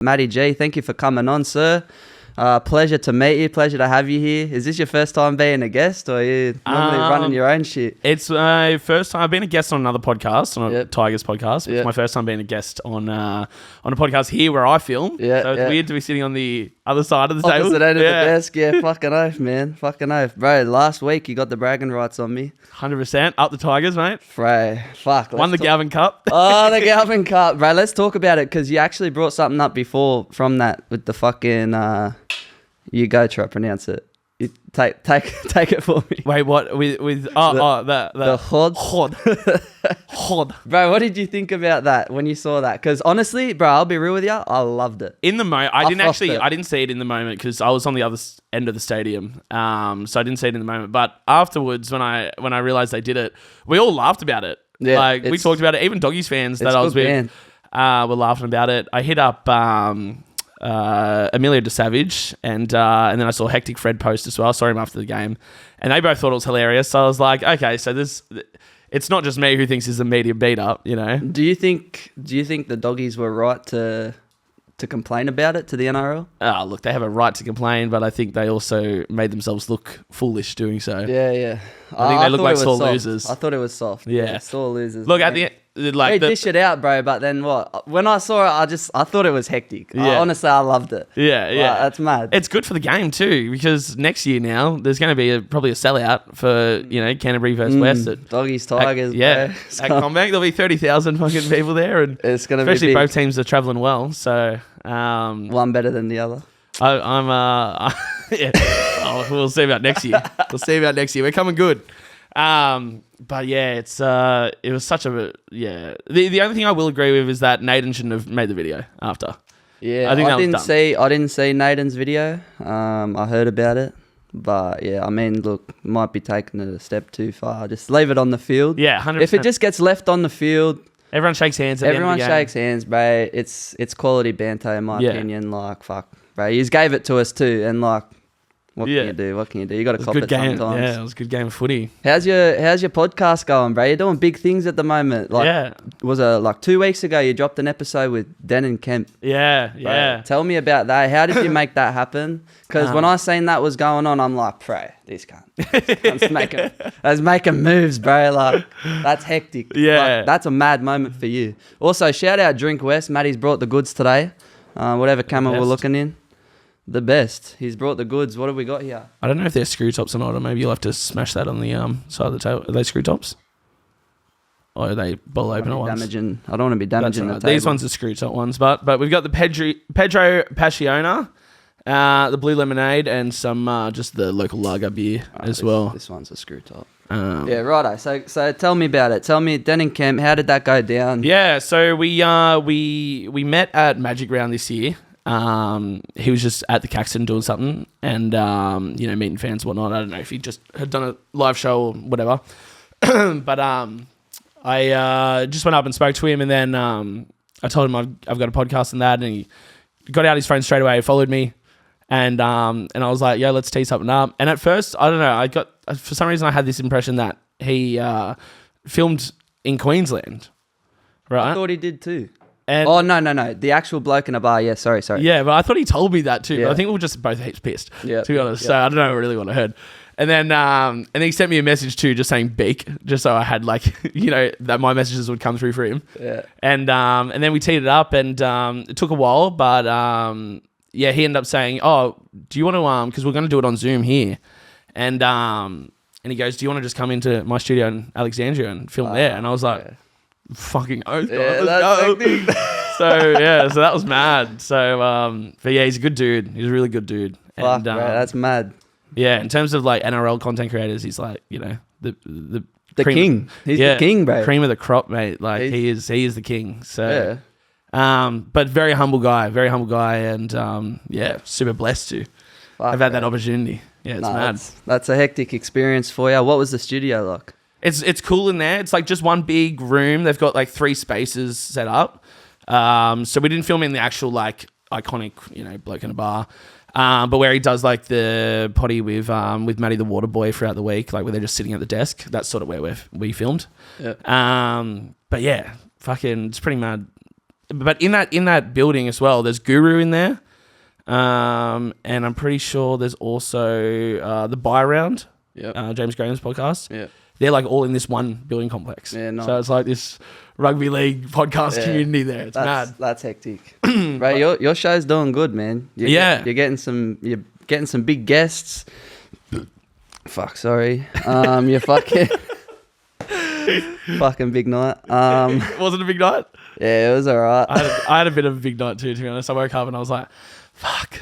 Matty G, thank you for coming on, sir. Pleasure to meet you. Pleasure to have you here. Is this your first time being a guest, or are you normally running your own shit? It's my first time. I've been a guest on another podcast, on a Tigers podcast. It's my first time being a guest on a podcast here where I film. So it's weird to be sitting on the other side of the table. Opposite end of the desk. Yeah, fucking oath, man. Fucking oath. Bro, last week you got the bragging rights on me. 100%. Up the Tigers, mate. Bro, fuck. Won the Galvin Cup. Oh, the Galvin Cup. Bro, let's talk about it, because you actually brought something up before from that with the fucking... you go, try to pronounce it. You take it for me. Wait, what? With the Hod? Hod. Bro, what did you think about that when you saw that? Because honestly, bro, I'll be real with you, I loved it. In the moment, I didn't see it in the moment because I was on the other end of the stadium, so I didn't see it in the moment. But afterwards, when I realized they did it, we all laughed about it. Yeah, like we talked about it. Even Doggies fans that I was with were laughing about it. I hit up Emilio de Savage and then I saw Hectic Fred post as well. I saw him after the game, and they both thought it was hilarious. So I was like, okay, so it's not just me who thinks this is a media beat up, you know. Do you think the Doggies were right to complain about it to the NRL? Oh, look, they have a right to complain, but I think they also made themselves look foolish doing so. Yeah. I think they look like sore losers. I thought it was soft. Yeah, sore losers. Look, at the end, they dish it out, bro. But then what? When I saw it, I thought it was hectic. Yeah. Honestly, I loved it. Yeah. That's mad. It's good for the game too, because next year now there's going to be probably a sellout for Canterbury versus West. Doggies, Tigers. At Combank there'll be 30,000 fucking people there, and it's going to be especially both teams are travelling well. So one better than the other. We'll see about next year. We're coming good. But yeah, it was such a The only thing I will agree with is that Nathan shouldn't have made the video after. Yeah, I didn't see Nathan's video. I heard about it, but yeah, I mean, look, might be taking it a step too far. Just leave it on the field. Yeah, 100%. If it just gets left on the field, everyone shakes hands. Everyone shakes hands, bro. It's quality banter in my opinion. Like, fuck, bro. You just gave it to us too, and like. What can you do? You got to cop it sometimes. Yeah, it was a good game of footy. How's your podcast going, bro? You're doing big things at the moment. Like, was it like 2 weeks ago you dropped an episode with Den and Kemp? Yeah. Tell me about that. How did you make that happen? Because when I seen that was going on, I'm like, pray, this cunt. Let's making moves, bro. Like, that's hectic. Yeah. Like, that's a mad moment for you. Also, shout out Drink West. Matty's brought the goods today. Whatever camera we're looking in. The best. He's brought the goods. What have we got here? I don't know if they're screw tops or not, or maybe you'll have to smash that on the side of the table. Are they screw tops? Or are they ball opener ones? I don't want to be damaging the table. These ones are screw top ones, but we've got the Pedro Passiona, the blue lemonade, and some just the local lager beer as well. This one's a screw top. Yeah, righto. So tell me about it. Tell me, Den and Kemp, how did that go down? Yeah, so we met at Magic Round this year. He was just at the Caxton doing something and, meeting fans and whatnot. I don't know if he just had done a live show or whatever. But I just went up and spoke to him, and then I told him I've got a podcast and that, and he got out his phone straight away, followed me, and I was like, yeah, let's tee something up. And at first, I don't know, for some reason I had this impression that he filmed in Queensland, right? I thought he did too. And no. The actual bloke in a bar. Yeah, sorry. Yeah, but I thought he told me that too. Yeah. But I think we were just both heaps pissed, to be honest. Yeah. So I don't know really what I heard. And then he sent me a message too, just saying beak, just so I had that my messages would come through for him. Yeah. And then we teed it up, and it took a while, but he ended up saying, oh, do you want to, because we're going to do it on Zoom here. And he goes, do you want to just come into my studio in Alexandria and film there? And I was like... Yeah. Fucking oath. Yeah, that's so that was mad. So but yeah, he's a good dude. He's a really good dude. Fuck, bro, that's mad. Yeah, in terms of like NRL content creators, he's like, the king. He's the king, bro. Cream of the crop, mate. Like he is the king. So but very humble guy, and super blessed to have had that opportunity. Yeah, it's mad. That's a hectic experience for you. What was the studio like? It's cool in there. It's like just one big room. They've got like 3 spaces set up. So we didn't film in the actual like iconic, bloke in a bar. But where he does like the potty with Matty the water boy throughout the week, like where they're just sitting at the desk. That's sort of where we filmed. Yeah. But yeah, fucking, it's pretty mad. but in that building as well, there's Guru in there. And I'm pretty sure there's also the Buy Round, James Graham's podcast. Yeah. They're like all in this one building complex. Yeah, nice. So it's like this rugby league podcast community there. It's mad. That's hectic. Right, your show's doing good, man. You're getting some big guests. Fuck, sorry. You're fucking big night. Was it a big night? Yeah, it was alright. I had a bit of a big night too, to be honest. I woke up and I was like, fuck,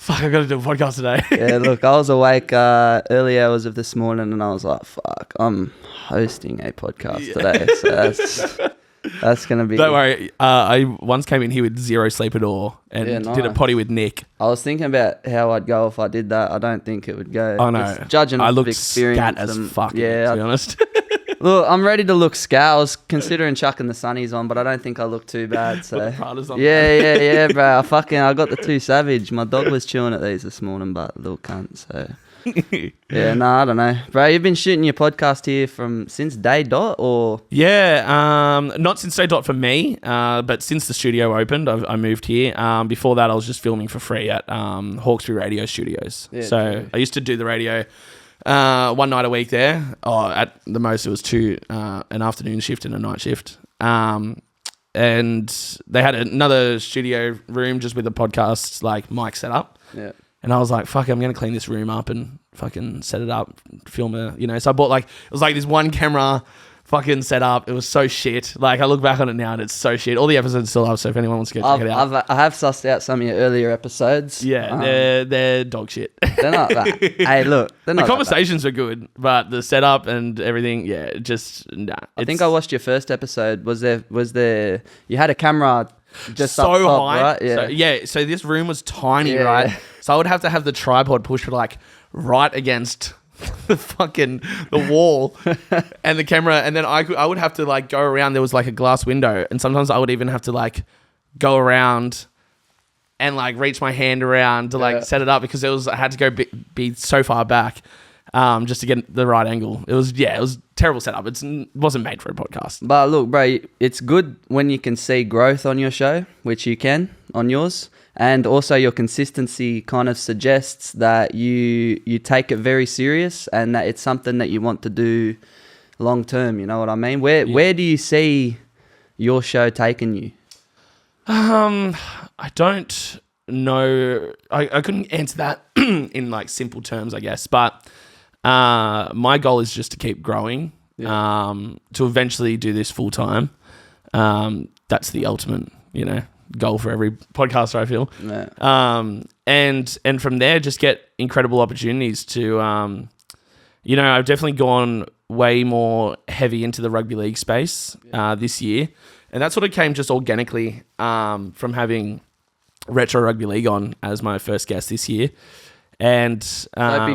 I've got to do a podcast today. Yeah, look, I was awake early hours of this morning and I was like, fuck, I'm hosting a podcast today. So that's going to be... Don't worry. I once came in here with zero sleep at all and did a potty with Nick. I was thinking about how I'd go if I did that. I don't think it would go. Oh, no. Just judging I the looked experience. scat as fuck, to be honest. Look, I'm ready to look scout. I was considering chucking the sunnies on, but I don't think I look too bad. So yeah, bro. I got the 2 Savage. My dog was chewing at these this morning, but little cunt. So yeah, I don't know, bro. You've been shooting your podcast here since day dot, or not since day dot for me, but since the studio opened, I moved here. Before that, I was just filming for free at Hawkesbury Radio Studios. Yeah, so true. I used to do the radio. One night a week there. At the most it was 2, an afternoon shift and a night shift. And they had another studio room just with a podcast like mic set up. Yeah. And I was like, fuck it, I'm going to clean this room up and fucking set it up, film it, so I bought it was like this one camera fucking set up. It was so shit. Like I look back on it now and it's so shit. All the episodes are still up, so if anyone wants to go check it out. I have sussed out some of your earlier episodes. Yeah, they're dog shit. They're not that. Hey, look, they're not. The conversations are good, but the setup and everything, I think I watched your first episode. Was there? You had a camera just so up top, high, right? Yeah. So this room was tiny, right? Yeah. So I would have to have the tripod pushed like right against the wall and the camera, and then I would have to like go around. There was like a glass window, and sometimes I would even have to like go around and like reach my hand around to like set it up because I had to go be so far back just to get the right angle. It was terrible setup. It wasn't made for a podcast. But look, bro, it's good when you can see growth on your show, which you can on yours. And also your consistency kind of suggests that you take it very serious and that it's something that you want to do long term. You know what I mean? Where do you see your show taking you? I don't know. I couldn't answer that in like simple terms, I guess. But my goal is just to keep growing, to eventually do this full time. That's the ultimate, goal for every podcaster, I feel. Yeah. And from there, just get incredible opportunities to, I've definitely gone way more heavy into the rugby league space this year. And that sort of came just organically from having Retro Rugby League on as my first guest this year. And so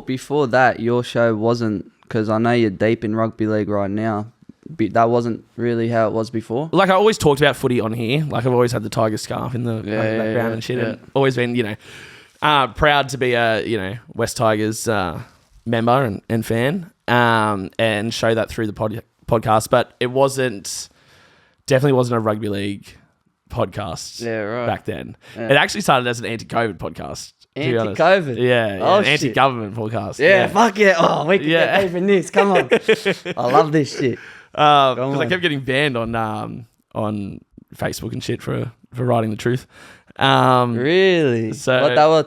before that, your show wasn't, because I know you're deep in rugby league right now, that wasn't really how it was before. Like I always talked about footy on here. Like I've always had the Tiger scarf in the background and shit, and always been, proud to be a West Tigers member and fan, and show that through the podcast. But it definitely wasn't a rugby league podcast. Back then. Yeah. It actually started as an anti-COVID podcast. Anti-COVID? Yeah, an anti-government podcast. Yeah, fuck yeah. Oh, we can get even this. Come on. I love this shit. Because I kept getting banned on Facebook and shit for writing the truth. Really? So what, they were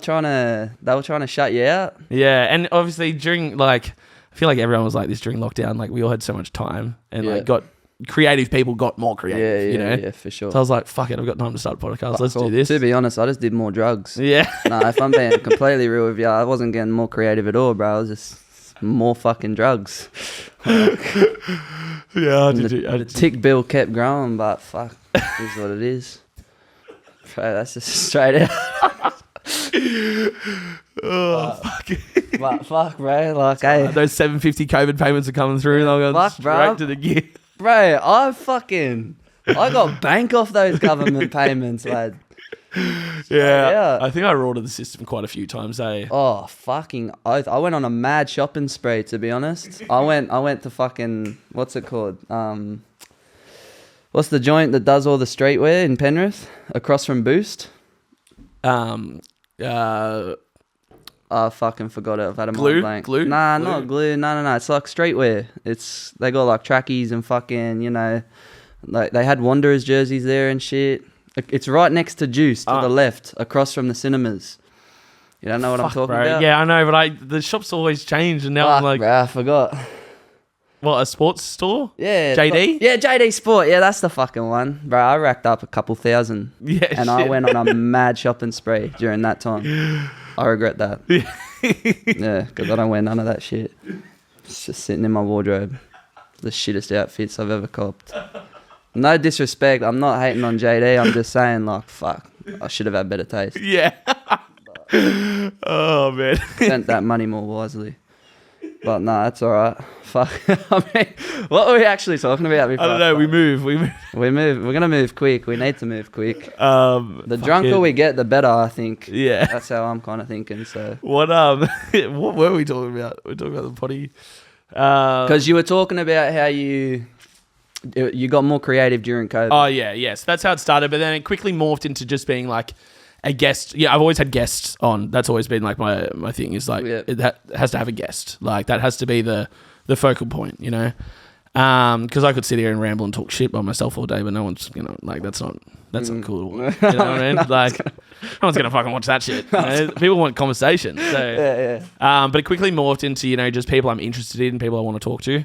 trying to shut you out? Yeah, and obviously during I feel like everyone was like this during lockdown. Like we all had so much time and creative people got more creative. Yeah, for sure. So I was like, fuck it, I've got time to start a podcast. Let's do this. To be honest, I just did more drugs. Yeah. No, if I'm being completely real with you, I wasn't getting more creative at all, bro. I was just more fucking drugs. Yeah, the tick bill kept growing, but fuck, is what it is. Bro, that's just straight out. Fuck. But fuck, bro. Like, hey, those 750 COVID payments are coming through, and I'll go straight to the gear. Bro, I got bank off those government payments, lad. Yeah. I think I ordered the system quite a few times, eh? Oh, fucking oath. I went on a mad shopping spree, to be honest. I went to fucking, what's it called? What's the joint that does all the streetwear in Penrith? Across from Boost? I fucking forgot it. I've had a mind blank. Glue? Nah, Glue? not glue. No. It's like streetwear. They got like trackies and fucking, like they had Wanderers jerseys there and shit. It's right next to Juice to the left, across from the cinemas. You don't know what I'm talking about? Yeah, I know, but the shop's always changed, and now I'm like, bro, I forgot. what, a sports store? Yeah. JD? Yeah, JD Sport. Yeah, that's the fucking one. Bro, I racked up a couple thousand. Yeah, and I went on a mad shopping spree during that time. I regret that. Yeah, because I don't wear none of that shit. It's just sitting in my wardrobe. The shittest outfits I've ever copped. No disrespect. I'm not hating on JD. I'm just saying, like, fuck. I should have had better taste. Yeah. Oh, man. Spent that money more wisely. But no, that's all right. Fuck. I mean, what were we actually talking about before? I don't know. We move. We're going to move quick. We need to move quick. The drunker we get, the better, I think. Yeah. That's how I'm kind of thinking, so. What were we talking about? We're talking about the potty. Because you were talking about how you got more creative during COVID. Oh, yeah, yes. That's how it started, but then it quickly morphed into just being like a guest. Yeah, I've always had guests on. That's always been like my thing is like, it has to have a guest. Like that has to be the focal point, because I could sit here and ramble and talk shit by myself all day, but no one's, like that's not cool. You know what I mean? Like, no one's going to fucking watch that shit. People want conversation. So, but it quickly morphed into, just people I'm interested in, people I want to talk to.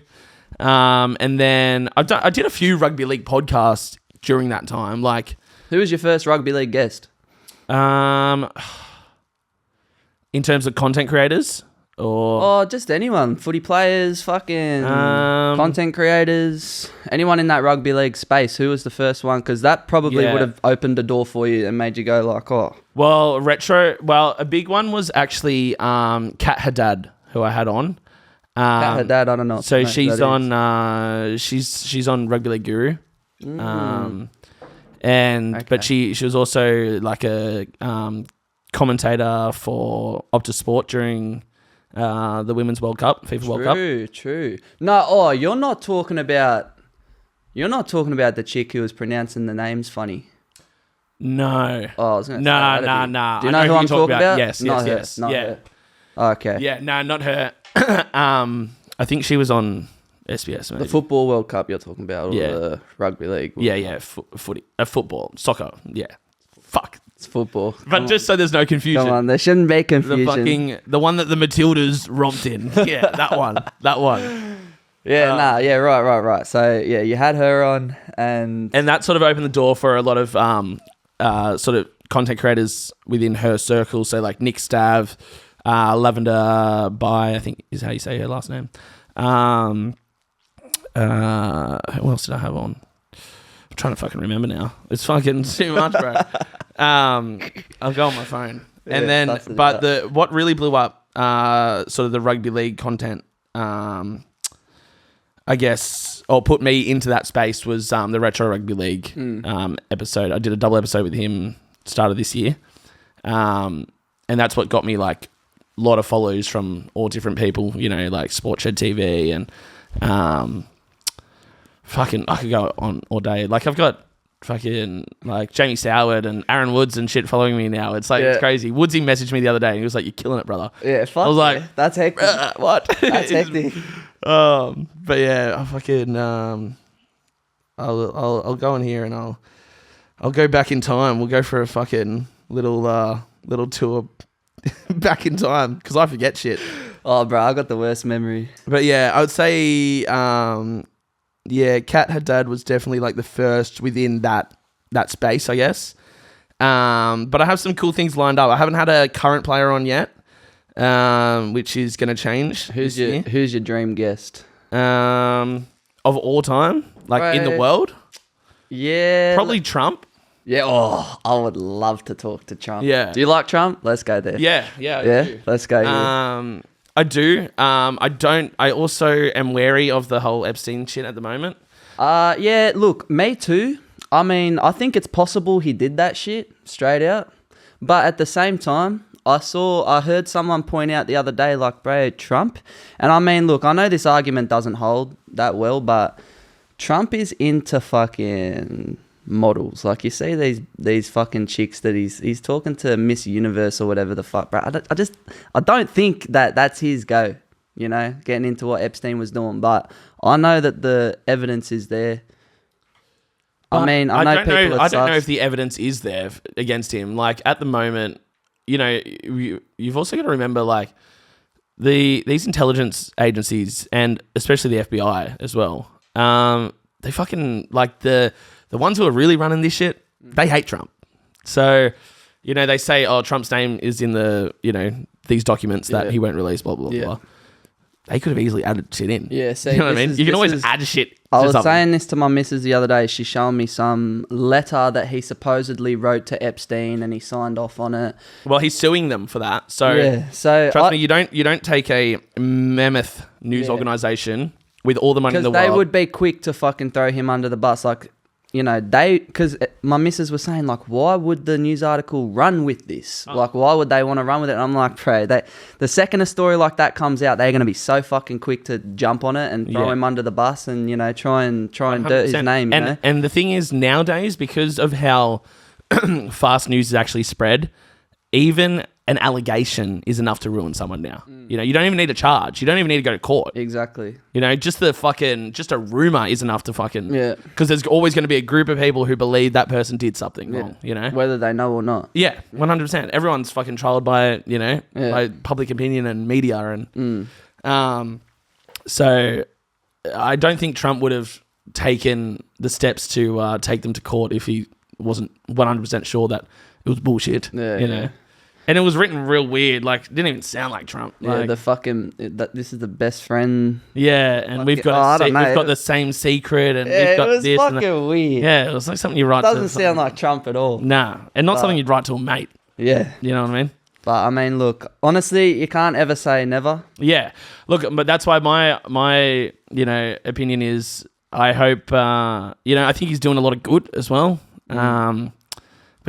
And then I did a few rugby league podcasts during that time. Like, who was your first rugby league guest? In terms of content creators, or just anyone, footy players, fucking content creators, anyone in that rugby league space. Who was the first one? Because that probably would have opened a door for you and made you go like, oh. Well, a big one was actually Kat Haddad, who I had on. Kat Haddad, I don't know. So she's on she's on Rugby League Guru. But she was also like a commentator for Optus Sport during the Women's World Cup, FIFA World Cup. True. No, you're not talking about the chick who was pronouncing the names funny. No. Oh, I was gonna say, nah. Do you know who I'm talking about? Yes. Not her. Oh, okay. Yeah, no, not her. I think she was on SBS, maybe. The Football World Cup you're talking about, or the Rugby League? Yeah, football, soccer, yeah. Fuck. It's football. But just so there's no confusion. Come on, there shouldn't be confusion. The one that the Matildas romped in. Yeah, that one. Yeah, right. So, yeah, you had her on, and that sort of opened the door for a lot of sort of content creators within her circle. So, like Nick Stav, Lavender Bai, I think is how you say her last name. Who else did I have on? I'm trying to fucking remember now. It's fucking too much, bro. I'll go on my phone. And then, what really blew up, sort of the rugby league content, I guess, or put me into that space was the Retro Rugby League episode. I did a double episode with him start of this year. And that's what got me like a lot of follows from all different people, like Sportshed TV and fucking, I could go on all day. Like I've got fucking like Jamie Soward and Aaron Woods and shit following me now. It's like, it's crazy. Woodsy messaged me the other day and he was like, "You're killing it, brother." Yeah, fuck. I was like, that's hectic. What? That's hectic. But yeah, I fucking I'll go in here and I'll go back in time. We'll go for a fucking little tour back in time because I forget shit. Oh, bro, I got the worst memory. But yeah, I would say Kat Haddad was definitely like the first within that space, I guess. But I have some cool things lined up. I haven't had a current player on yet, which is going to change. Who's your dream guest? Of all time, like in the world? Yeah. Probably Trump. Yeah. Oh, I would love to talk to Trump. Yeah. Do you like Trump? Let's go there. Yeah. I do. Let's go here. I do. I don't. I also am wary of the whole Epstein shit at the moment. Yeah. Look, me too. I mean, I think it's possible he did that shit straight out, but at the same time, I heard someone point out the other day, like, bro, Trump. And I mean, look, I know this argument doesn't hold that well, but Trump is into fucking models. Like, you see these fucking chicks that he's talking to Miss Universe or whatever the fuck, bro. I don't think that's his go, you know, getting into what Epstein was doing. But I know that the evidence is there. I mean, I don't know if the evidence is there against him. Like, at the moment, you know, you've also got to remember, like, these intelligence agencies, and especially the FBI as well, they fucking, like, the ones who are really running this shit, they hate Trump. So, you know, they say, oh, Trump's name is in the, you know, these documents that he won't release, blah, blah, blah. They could have easily added shit in. Yeah, see, you know what I mean? You can always add shit. I was saying this to my missus the other day. She's showing me some letter that he supposedly wrote to Epstein, and he signed off on it. Well, he's suing them for that. So, trust me, you don't take a mammoth news organization with all the money in the world. Because they would be quick to fucking throw him under the bus. Like, you know, because my missus was saying, like, why would the news article run with this? Like, why would they want to run with it? And I'm like, bro, the second a story like that comes out, they're going to be so fucking quick to jump on it and throw him under the bus and, you know, try and dirt his name. You know? And the thing is, nowadays, because of how fast news is actually spread, even an allegation is enough to ruin someone now. You know, you don't even need a charge. You don't even need to go to court. Exactly. You know, just a rumor is enough to fucking... Yeah. Because there's always going to be a group of people who believe that person did something wrong, you know? Whether they know or not. Yeah, 100%. Everyone's fucking trialed by, you know, by public opinion and media. And so I don't think Trump would have taken the steps to take them to court if he wasn't 100% sure that it was bullshit, you know? And it was written real weird. Like, it didn't even sound like Trump. Like, this is the best friend. Yeah, and we've got the same secret, and we've got this. It was fucking weird. Yeah, it was like something you write. Doesn't sound like Trump at all. Nah, and not something you'd write to a mate. Yeah, you know what I mean. But I mean, look, honestly, you can't ever say never. Yeah, look, but that's why my you know, opinion is, I hope you know, I think he's doing a lot of good as well. But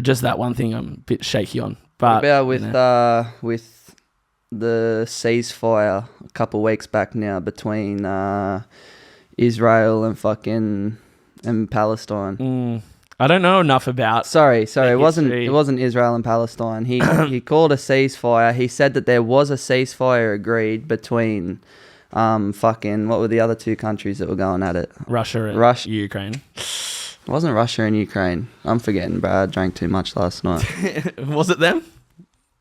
just that one thing I'm a bit shaky on. But what about with the ceasefire a couple of weeks back now between Israel and Palestine? I don't know enough about. Sorry, it wasn't Israel and Palestine. He called a ceasefire. He said that there was a ceasefire agreed between what were the other two countries that were going at it? Russia and Ukraine. It wasn't Russia and Ukraine. I'm forgetting, bro. I drank too much last night. Was it them?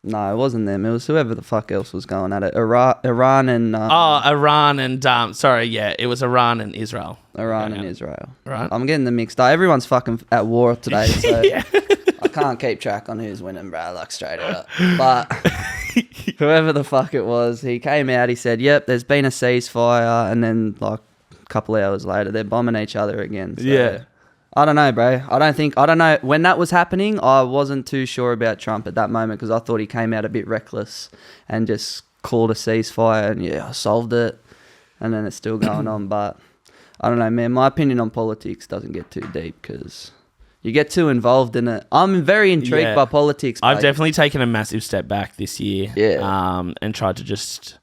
No, it wasn't them. It was whoever the fuck else was going at it. Iran and... Iran and... sorry, yeah. It was Iran and Israel. And Israel. Right. I'm getting them mixed up. Everyone's fucking at war today, so... I can't keep track on who's winning, bro. Like, straight up. But... whoever the fuck it was, he came out, he said, yep, there's been a ceasefire, and then, like, a couple of hours later, they're bombing each other again. So. Yeah. I don't know, bro. I don't know. When that was happening, I wasn't too sure about Trump at that moment because I thought he came out a bit reckless and just called a ceasefire and, I solved it. And then it's still going on. But I don't know, man. My opinion on politics doesn't get too deep because you get too involved in it. I'm very intrigued by politics. I've definitely taken a massive step back this year. Yeah. And tried to just...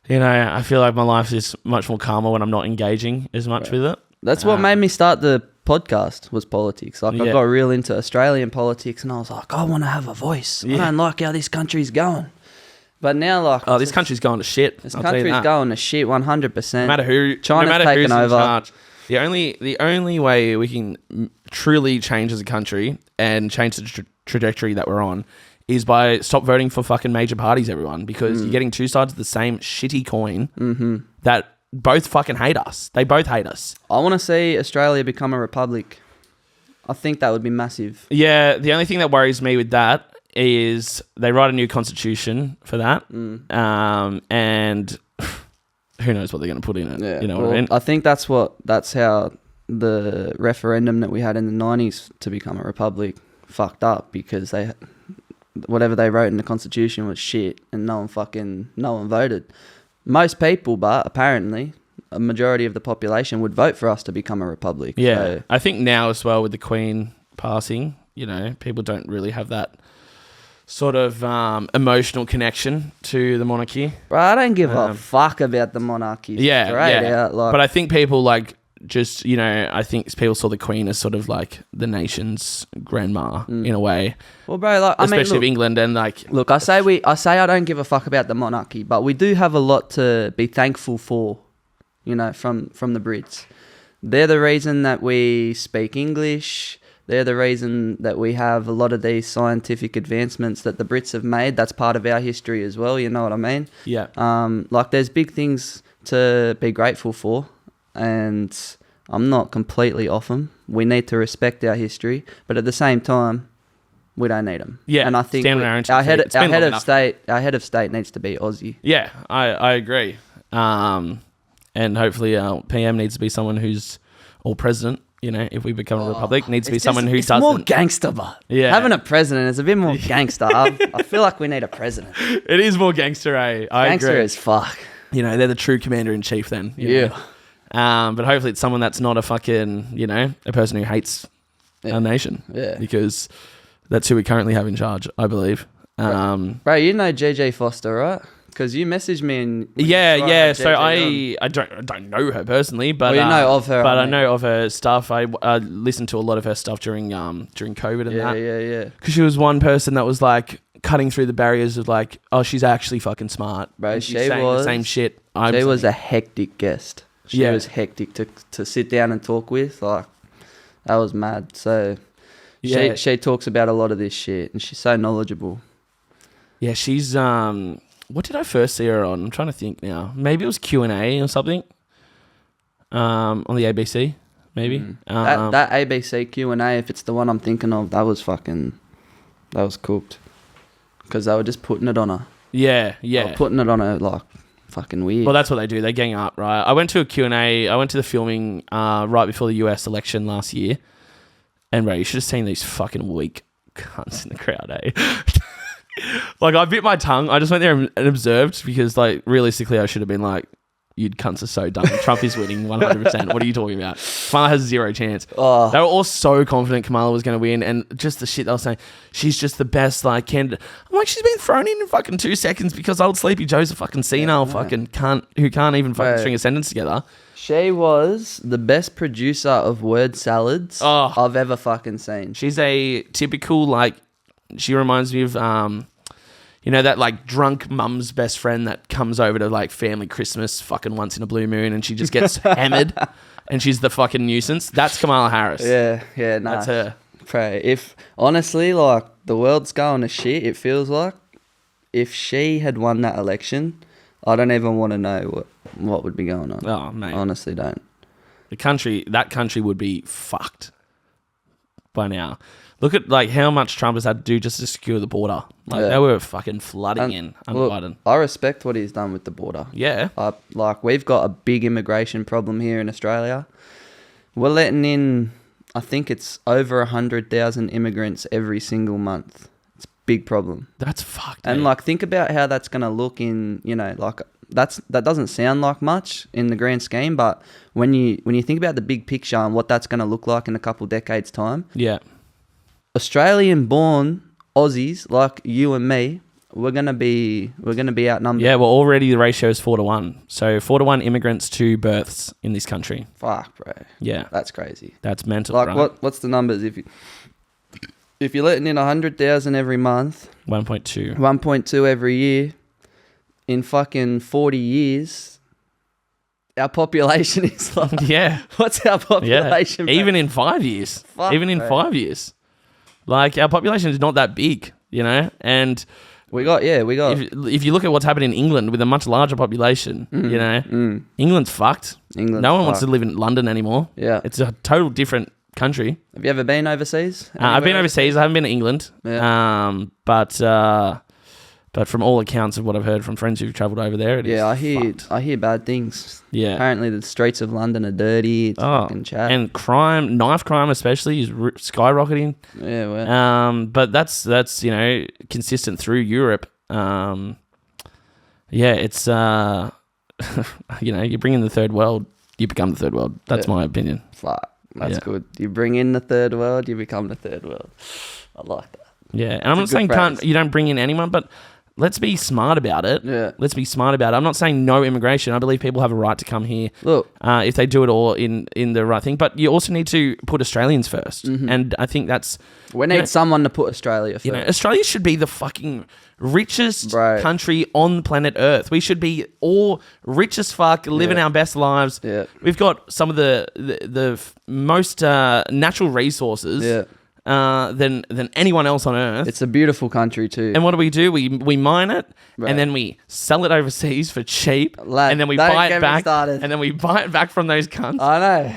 You know, I feel like my life is much more calmer when I'm not engaging as much with it. That's what made me start the podcast was politics. Like, I got real into Australian politics and I was like, I want to have a voice. I don't like how this country's going. But now, like... Oh, this country's going to shit. This country's going to shit 100%. No matter who... China's taken over. Charge, the only way we can truly change as a country and change the trajectory that we're on is by stop voting for fucking major parties, everyone. Because you're getting two sides of the same shitty coin that... both fucking hate us. They both hate us. I want to see Australia become a republic. I think that would be massive. Yeah, the only thing that worries me with that is they write a new constitution for that. And who knows what they're going to put in it. Yeah. You know what I mean? I think that's how the referendum that we had in the 90s to become a republic fucked up because whatever they wrote in the constitution was shit and no one voted. Most people, but apparently a majority of the population would vote for us to become a republic. Yeah. So. I think now as well with the Queen passing, you know, people don't really have that sort of emotional connection to the monarchy. Bro, I don't give a fuck about the monarchy. Yeah. Out, like. But I think people like just, you know, I think people saw the Queen as sort of like the nation's grandma in a way. Well, bro, like, especially of England and like. Look, I say I don't give a fuck about the monarchy, but we do have a lot to be thankful for, you know, from the Brits. They're the reason that we speak English. They're the reason that we have a lot of these scientific advancements that the Brits have made. That's part of our history as well, you know what I mean? Yeah. Like, there's big things to be grateful for, and I'm not completely off them. We need to respect our history, but at the same time, we don't need them. Yeah, and I think our head of state needs to be Aussie. Yeah, I agree. And hopefully our PM needs to be someone who's, or president, you know, if we become a republic, needs to be someone who doesn't. It's more gangster, but having a president is a bit more gangster. I feel like we need a president. It is more gangster, eh? I gangster agree. as fuck. You know, they're the true commander-in-chief then. You know? But hopefully it's someone that's not a fucking, you know, a person who hates our nation. Yeah. Because that's who we currently have in charge, I believe. Bro, you know JJ Foster, right? Because you messaged me and... Yeah. So I don't know her personally, but... Well, you know of her. But I know of her stuff. I listened to a lot of her stuff during COVID and that. Yeah. Because she was one person that was like cutting through the barriers of like, oh, she's actually fucking smart. Bro, she's saying the same shit. She was a hectic guest. She was hectic to sit down and talk with. Like, that was mad. So she talks about a lot of this shit, and she's so knowledgeable. Yeah, she's what did I first see her on? I'm trying to think now. Maybe it was Q&A or something. On the ABC, maybe. That ABC Q&A, if it's the one I'm thinking of, that was cooked. Because they were just putting it on her. Yeah. They were putting it on her like fucking weird. Well, that's what they do. They gang up, right? I went to a Q&A. I went to the filming right before the US election last year. And, bro, you should have seen these fucking weak cunts in the crowd, eh? Like, I bit my tongue. I just went there and observed because, like, realistically, I should have been like, you cunts are so dumb. Trump is winning 100%. What are you talking about? Kamala has zero chance. Oh. They were all so confident Kamala was going to win, and just the shit they were saying, she's just the best, like, candidate. I'm like, she's been thrown in fucking 2 seconds because old Sleepy Joe's a fucking senile fucking cunt who can't even fucking string a sentence together. She was the best producer of word salads I've ever fucking seen. She's a typical, like, she reminds me of, you know, that like drunk mum's best friend that comes over to like family Christmas fucking once in a blue moon and she just gets hammered and she's the fucking nuisance. That's Kamala Harris. Yeah, nah. That's her. Pray. If, honestly, like, the world's going to shit, it feels like, if she had won that election, I don't even want to know what would be going on. Oh, mate. Honestly, don't. That country would be fucked by now. Look at like how much Trump has had to do just to secure the border. Like they were fucking flooding in under Biden. I respect what he's done with the border. Yeah. Like, we've got a big immigration problem here in Australia. We're letting in, I think it's over 100,000 immigrants every single month. It's a big problem. That's fucked. And like, think about how that's going to look in, you know, like, that doesn't sound like much in the grand scheme, but when you think about the big picture and what that's going to look like in a couple decades time. Yeah. Australian-born Aussies like you and me, we're gonna be outnumbered. Yeah, well, already the ratio is 4-1. So 4-1 immigrants to births in this country. Fuck, bro. Yeah, that's crazy. That's mental. Like, right? what's the numbers? If you're letting in 100,000 every month, 1.2 every year, in fucking 40 years, our population is like, yeah. What's our population? Yeah. Even in 5 years. Fuck, even in 5 years. Like, our population is not that big, you know? And we got. If you look at what's happened in England with a much larger population, you know, England's fucked. No one wants to live in London anymore. Yeah. It's a total different country. Have you ever been overseas? I've been overseas. I haven't been to England. Yeah. But from all accounts of what I've heard from friends who've travelled over there, it is fucked. I hear bad things. Yeah. Apparently the streets of London are dirty. It's fucking chat. And crime, knife crime especially, is skyrocketing. Yeah, well. But that's you know, consistent through Europe. Yeah, it's you know, you bring in the third world, you become the third world. That's my opinion. Fuck, that's good. You bring in the third world, you become the third world. I like that. Yeah, and I'm not saying you don't bring in anyone, but let's be smart about it. Yeah. Let's be smart about it. I'm not saying no immigration. I believe people have a right to come here. Look, if they do it all in the right thing. But you also need to put Australians first. And I think that's... we need someone to put Australia first. You know, Australia should be the fucking richest Right. country on planet Earth. We should be all rich as fuck, living our best lives. Yeah. We've got some of the most natural resources than anyone else on Earth. It's a beautiful country too. And what do? We mine it, and then we sell it overseas for cheap, Lad, and then we don't buy get it me back, started. and then we buy it back from those cunts. I know.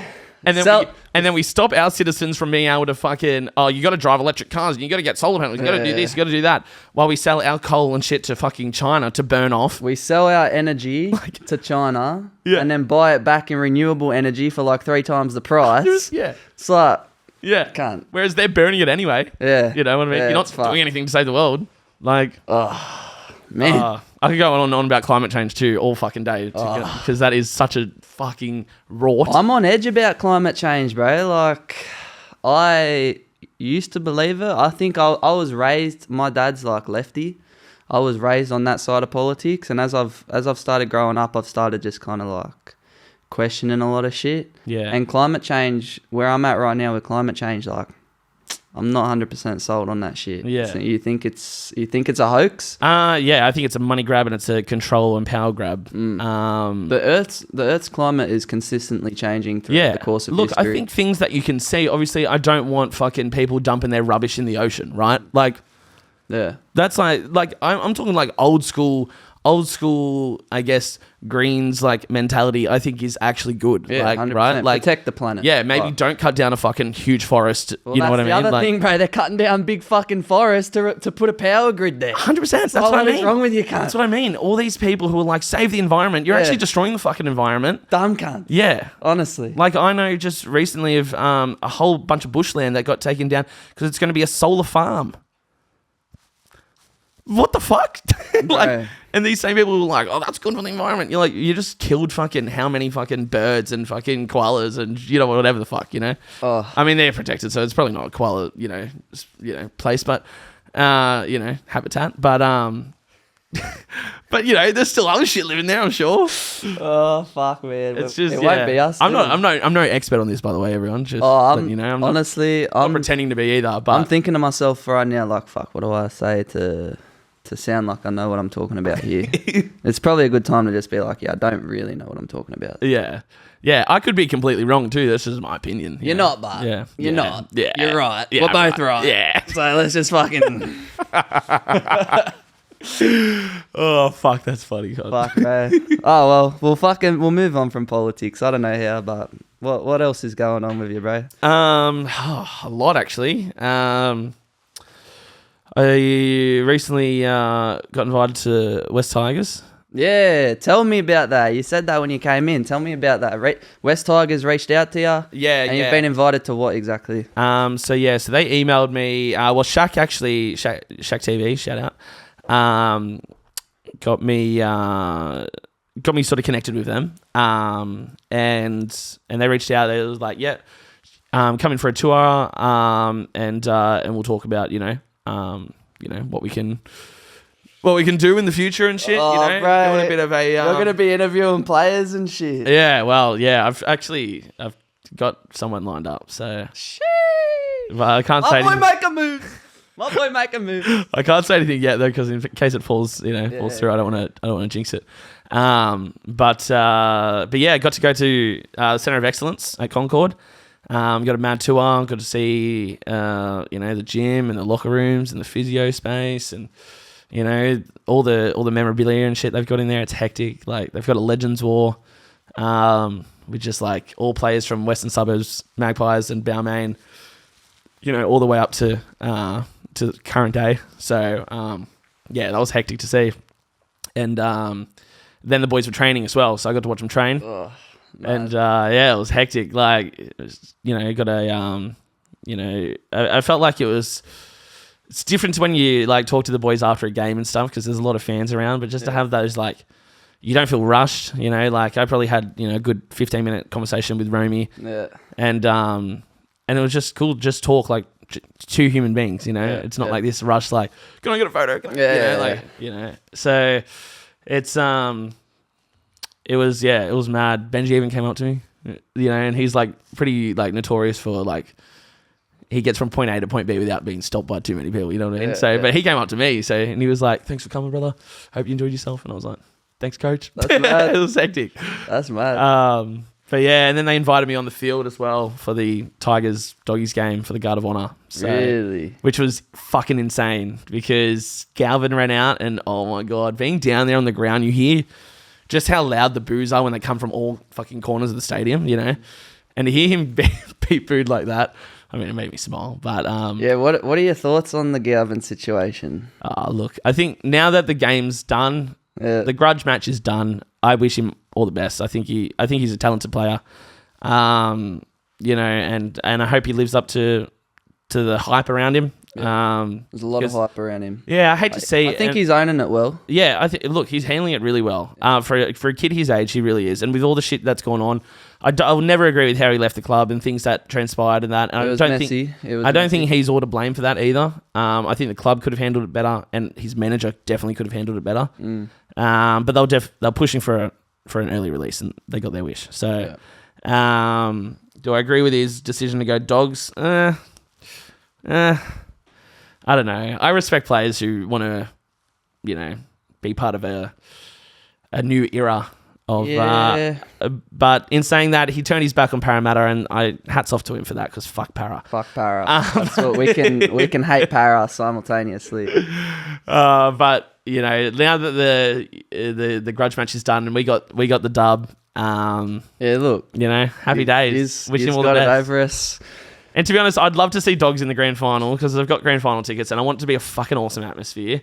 And then we stop our citizens from being able to fucking, you got to drive electric cars, and you got to get solar panels, you got to do this, you got to do that, while we sell our coal and shit to fucking China to burn off. We sell our energy to China and then buy it back in renewable energy for like 3 times the price. Yeah. It's like, Yeah. Can't. Whereas they're burning it anyway. Yeah. You know what I mean? Yeah, You're not it's fucked. doing anything to save the world. Like, man. I could go on and on about climate change too all fucking day because that is such a fucking rort. I'm on edge about climate change, bro. Like, I used to believe it. I think I was raised, my dad's like lefty. I was raised on that side of politics. And as I've started growing up, I've started just kind of like questioning a lot of shit. Yeah. And climate change, where I'm at right now with climate change, like, I'm not 100% sold on that shit. Yeah. So you think it's a hoax? Yeah, I think it's a money grab and it's a control and power grab. The Earth's climate is consistently changing throughout the course of history. I think things that you can see, obviously, I don't want fucking people dumping their rubbish in the ocean, right? Like, yeah. that's like I'm talking like old school, I guess, Greens like mentality. I think is actually good. Yeah, like 100%. right, like protect the planet. yeah, maybe Like, don't cut down a fucking huge forest. well, you know what I that's mean? the other thing, bro. They're cutting down big fucking forests to put a power grid there. 100%. That's So what I what is mean. wrong with you, cunt? That's what I mean. All these people who are like, save the environment. You're Yeah. actually destroying the fucking environment. Dumb cunt. Yeah. Honestly. Like, I know just recently of a whole bunch of bushland that got taken down because it's going to be a solar farm. What the fuck? Right. And these same people were like, oh, that's good for the environment. You're like, you just killed fucking how many fucking birds and fucking koalas and, you know, whatever the fuck, you know? Oh. I mean, they're protected, so it's probably not a koala, place, but, habitat. But, but, there's still other shit living there, I'm sure. Oh fuck, man. It's just, it won't be us. I'm no expert on this, by the way, everyone. Just, I'm I'm honestly, not I'm pretending to be either, but I'm thinking to myself right now, like, fuck, what do I say to sound like I know what I'm talking about here? It's probably a good time to just be like, yeah, I don't really know what I'm talking about. yeah. Yeah, I could be completely wrong too. That's just my opinion. You're not, but Yeah. you're Yeah. not. Yeah. You're right. Yeah, We're both right. Yeah. So let's just fucking Oh fuck, that's funny. God. fuck, bro. Oh well, we'll move on from politics. I don't know how, but what else is going on with you, bro? A lot actually. I recently got invited to West Tigers. Yeah, tell me about that. You said that when you came in. Tell me about that. West Tigers reached out to you. Yeah, and you've been invited to what exactly? So they emailed me. Shaq actually, Shaq TV, shout out. Got me sort of connected with them. And they reached out. They was like, yeah, come in for a tour. And we'll talk about what we can do in the future and shit. Oh, Bro, doing a bit of a. You're gonna be interviewing players and shit. Yeah, well, yeah. I've got someone lined up, so. But I can't say. My boy make a move. I can't say anything yet though, because in case it falls, falls through, I don't want to jinx it. But yeah, got to go to the Centre of Excellence at Concord. Got a mad tour. Got to see the gym and the locker rooms and the physio space and all the memorabilia and shit they've got in there. It's hectic. Like, they've got a Legends War, with just like all players from Western Suburbs, Magpies and Balmain, all the way up to current day. So yeah, that was hectic to see. And then the boys were training as well, so I got to watch them train. Oh, and yeah, it was hectic. Like, it was, got a I felt like it's different when you like talk to the boys after a game and stuff, because there's a lot of fans around, but just to have those, like, you don't feel rushed, like I probably had, a good 15-minute conversation with Romy. Yeah. And it was just cool, just talk two human beings, you know. Yeah, It's not yeah. like this rush, like, can I get a photo? Can I-" Yeah, you know, yeah, like, you know. So it's it was mad. Benji even came up to me, you know, and he's like pretty like notorious for like he gets from point A to point B without being stopped by too many people, you know what I mean? Yeah, So yeah. but he came up to me, and he was like, "Thanks for coming, brother. Hope you enjoyed yourself." And I was like, "Thanks, coach." That's mad. It was hectic. That's mad. But yeah, and then they invited me on the field as well for the Tigers Doggies game for the Guard of Honor. So, Really? which was fucking insane because Galvin ran out and oh my God, being down there on the ground, you hear just how loud the boos are when they come from all fucking corners of the stadium, you know? And to hear him be booed like that, I mean, it made me smile. But Yeah, what are your thoughts on the Galvin situation? look, I think now that the game's done, Yeah. the grudge match is done. I wish him all the best. I think he's a talented player. You know, and I hope he lives up to the hype around him. There's a lot of hype around him. Yeah, I hate to see. I think he's owning it well. Yeah, I think. Look, he's handling it really well. For a kid his age, he really is. And with all the shit that's going on, I will never agree with how he left the club and things that transpired and that. And It was messy. I don't think he's all to blame for that either. I think the club could have handled it better, and his manager definitely could have handled it better. But they're pushing for an early release, and they got their wish. So, do I agree with his decision to go Dogs? I don't know. I respect players who want to, you know, be part of a new era of. Yeah. But in saying that, he turned his back on Parramatta, and hats off to him for that because fuck Para. Fuck Para. That's what we can hate Para simultaneously. But you know, now that the grudge match is done and we got the dub. Yeah, look. You know, happy days. Wish him all the the best. got it over us. And to be honest, I'd love to see Dogs in the grand final because they've got grand final tickets, and I want it to be a fucking awesome atmosphere.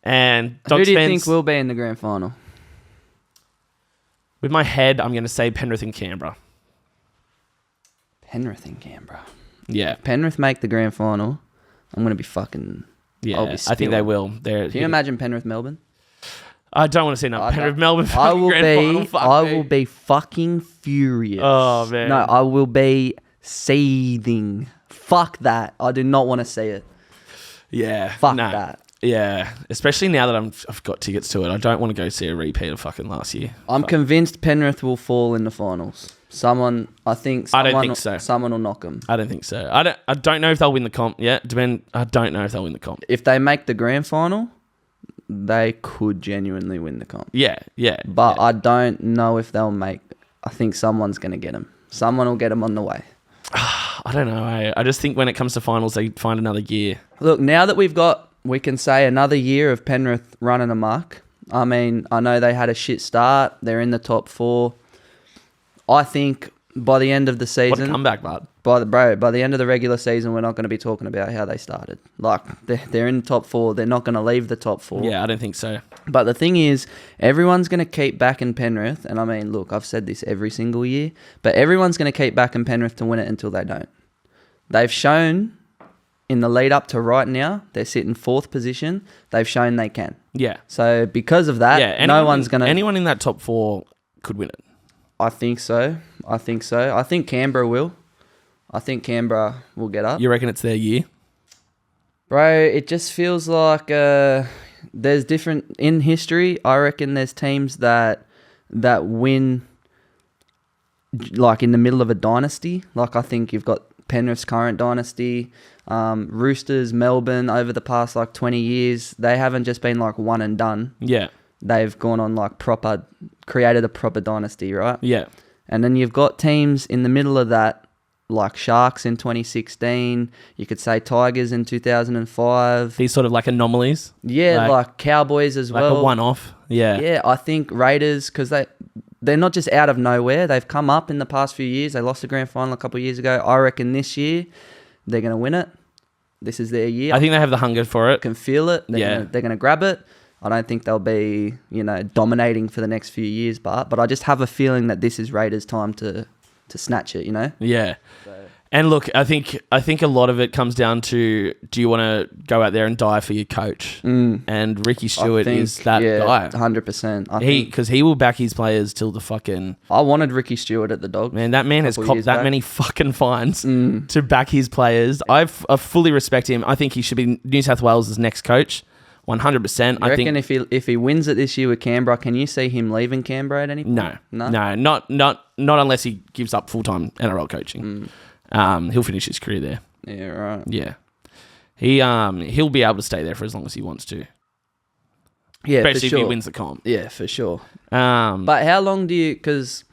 And Dogs Who do you fans, think will be in the grand final? with my head, I'm going to say Penrith and Canberra. Penrith and Canberra. Yeah, Penrith make the grand final. I'm gonna be fucking. yeah. I'll be I think they spewing. will. Can you imagine Penrith Melbourne? I don't want to see no I Penrith don't- Melbourne. I will grand final. be. Fuck I me. will be fucking furious. Oh, man. No, I will be seething. Fuck that. I do not want to see it. Yeah, Fuck no. that. Yeah, especially now that I've got tickets to it. I don't want to go see a repeat of fucking last year. I'm convinced Penrith will fall in the finals. I don't think so. Someone will knock them. I don't think so. I don't know if they'll win the comp yet. I don't know if they'll win the comp. If they make the grand final, they could genuinely win the comp. Yeah. But yeah. I don't know if they'll make. I think someone's going to get them. Someone will get them on the way. I don't know. I just think when it comes to finals, they find another gear. Look, now that we can say another year of Penrith running amok. I mean, I know they had a shit start. They're in the top 4. I think by the end of the season... What a comeback, bud. By the end of the regular season, we're not going to be talking about how they started. Like, they're in the top 4. They're not going to leave the top 4. Yeah, I don't think so. But the thing is, everyone's going to keep backing Penrith. And I mean, look, I've said this every single year. But everyone's going to keep backing Penrith to win it until they don't. They've shown in the lead up to right now, they're sitting 4th position. They've shown they can. Yeah. So because of that, no one's going to... Anyone in that top 4 could win it. I think so. I think Canberra will. I think Canberra will get up. You reckon it's their year? Bro, it just feels like there's different... In history, I reckon there's teams that win like in the middle of a dynasty. Like I think you've got Penrith's current dynasty, Roosters, Melbourne over the past like 20 years. They haven't just been like one and done. Yeah. They've gone on like created a proper dynasty, right? Yeah. And then you've got teams in the middle of that, like Sharks in 2016. You could say Tigers in 2005. These sort of like anomalies. Yeah, like Cowboys as well. Like a one-off. Yeah. Yeah, I think Raiders, because they're not just out of nowhere. They've come up in the past few years. They lost the grand final a couple of years ago. I reckon this year they're going to win it. This is their year. I think they have the hunger for it. I can feel it. They're going to grab it. I don't think they'll be, dominating for the next few years, but I just have a feeling that this is Raiders' time to snatch it, Yeah. And look, I think a lot of it comes down to, do you want to go out there and die for your coach? And Ricky Stewart is that guy. 100%. Because he will back his players till the fucking... I wanted Ricky Stewart at the Dogs. Man, that man has copped that many fucking fines to back his players. I fully respect him. I think he should be New South Wales' next coach. 100%. I reckon if he wins it this year with Canberra, can you see him leaving Canberra at any point? No, not unless he gives up full-time NRL coaching. He'll finish his career there. Yeah, right. Yeah. He'll be able to stay there for as long as he wants to. Yeah, especially for sure. if he wins the comp. Yeah, for sure. But how long do you... Because,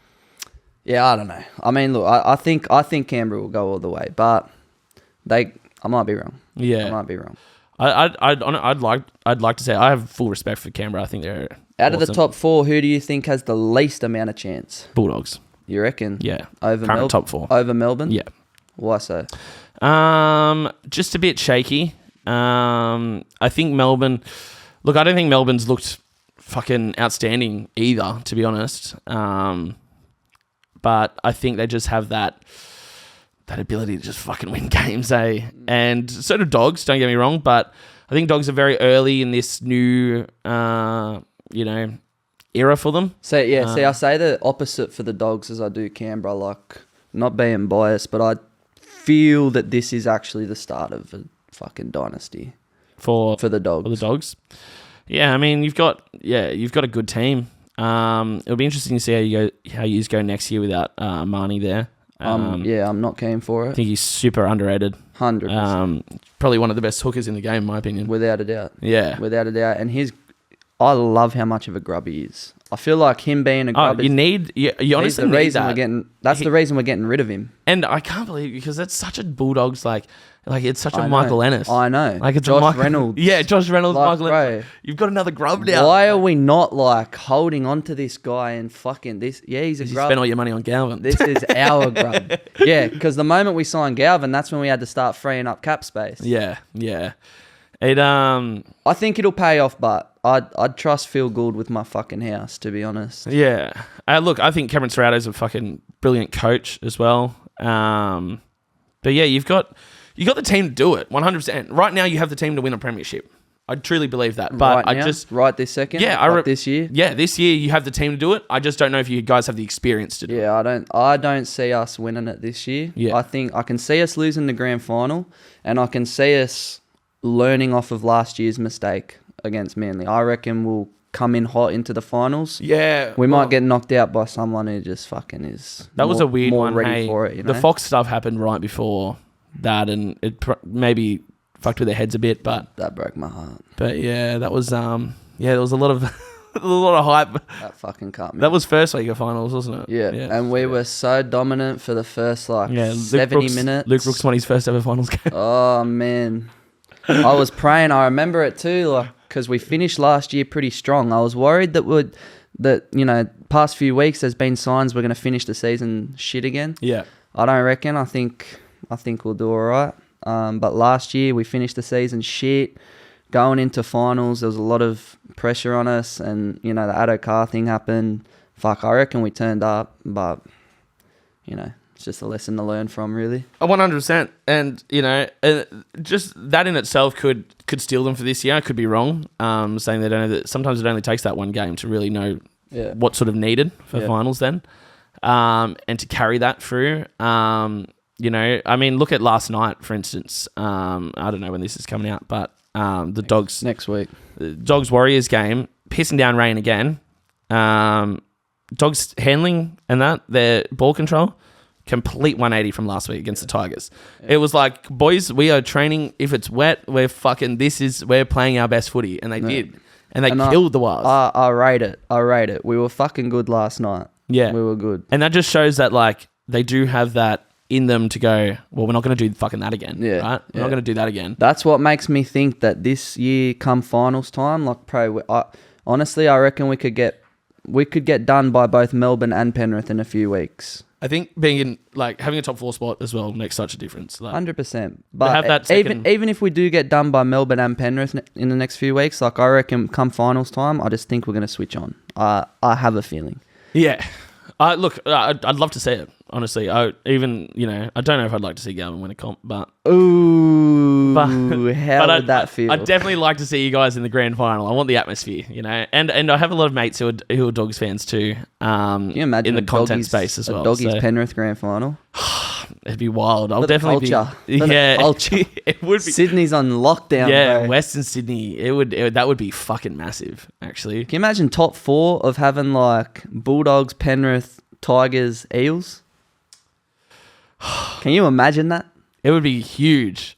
yeah, I don't know. I mean, look, I think Canberra will go all the way, but I might be wrong. Yeah. I might be wrong. I'd like to say I have full respect for Canberra. I think they're out awesome. of the top 4. Who do you think has the least amount of chance? Bulldogs. You reckon? Yeah. Over current top 4 over Melbourne. Yeah. Why so? Just a bit shaky. I think Melbourne. Look, I don't think Melbourne's looked fucking outstanding either, to be honest. But I think they just have that ability to just fucking win games, eh? And so do Dogs, don't get me wrong, but I think Dogs are very early in this new, era for them. So, yeah, I say the opposite for the Dogs as I do Canberra, like, not being biased, but I feel that this is actually the start of a fucking dynasty for the Dogs. For the Dogs. Yeah, I mean, you've got a good team. It'll be interesting to see how you go next year without Marnie there. I'm not keen for it. I think he's super underrated. 100%. Probably one of the best hookers in the game, in my opinion. Without a doubt. Yeah. Without a doubt. And I love how much of a grub he is. I feel like him being a grub you honestly need that. That's the reason we're getting rid of him. And I can't believe, because that's such a Bulldogs, like it's such a Michael Ennis. I know. Like it's Josh Reynolds. Yeah, Josh Reynolds, like, Michael Ennis. You've got another grub now. Why are we not like holding on to this guy and fucking this? Yeah, he's a grub. You spend all your money on Galvin. This is our grub. Yeah, because the moment we signed Galvin, that's when we had to start freeing up cap space. Yeah. It I think it'll pay off, but I'd trust Phil Gould with my fucking house, to be honest. Yeah. Look, I think Cameron Serrato's a fucking brilliant coach as well. But yeah, you've got the team to do it, 100%. Right now, you have the team to win a premiership. I truly believe that. But right this second? Yeah. This year? Yeah, this year you have the team to do it. I just don't know if you guys have the experience to do it. Yeah, I don't see us winning it this year. Yeah. I think I can see us losing the grand final, and I can see us learning off of last year's mistake against Manly. I reckon we'll come in hot into the finals. Yeah. We might get knocked out by someone who just fucking is was a weird more one. ready for it, The Fox stuff happened right before that, and it maybe fucked with their heads a bit, but that broke my heart. But yeah, that was there was a lot of a lot of hype. That fucking cut me. That was first week of finals, wasn't it? Yeah. And we were so dominant for the first 70 minutes. Luke Brooks won his first ever finals game. Oh man, I was praying. I remember it too, because we finished last year pretty strong. I was worried that past few weeks there's been signs we're going to finish the season shit again. Yeah. I don't reckon. I think we'll do all right. But last year we finished the season shit. Going into finals, there was a lot of pressure on us, and the Addo Carr thing happened. Fuck, I reckon we turned up, but it's just a lesson to learn from, really. 100%, and just that in itself could steal them for this year. I could be wrong, saying they don't know that sometimes it only takes that one game to really know what's sort of needed for finals then, and to carry that through. I mean, look at last night, for instance. I don't know when this is coming out, but the Dogs next week, the Dogs Warriors game, pissing down rain again. Dogs handling and their ball control, complete 180 from last week against the Tigers. It was like, boys, we are training. If it's wet, we're playing our best footy, and they did, and they killed the Wilds. I rate it. We were fucking good last night. Yeah, we were good, and that just shows that they do have that in them to go, well, we're not going to do fucking that again. Yeah. Right? We're not going to do that again. That's what makes me think that this year, come finals time, honestly, I reckon we could get done by both Melbourne and Penrith in a few weeks. I think being in, having a top 4 spot as well makes such a difference. 100%. But even if we do get done by Melbourne and Penrith in the next few weeks, I reckon come finals time, I just think we're going to switch on. I have a feeling. Yeah. Look, I'd love to see it. Honestly, I don't know if I'd like to see Galvin win a comp, but Ooh, But- how would that feel? I'd definitely like to see you guys in the grand final. I want the atmosphere, and I have a lot of mates who are Dogs fans too. Can you imagine in the a content Doggies- space as well? A Doggies so Penrith grand final. it'd be wild. I'll For the definitely culture. be. For the Yeah, culture. it would be. Sydney's on lockdown. Yeah, bro. Western Sydney. That would be fucking massive. Actually, Can you imagine top 4 of having like Bulldogs, Penrith, Tigers, Eels? Can you imagine that? it would be huge.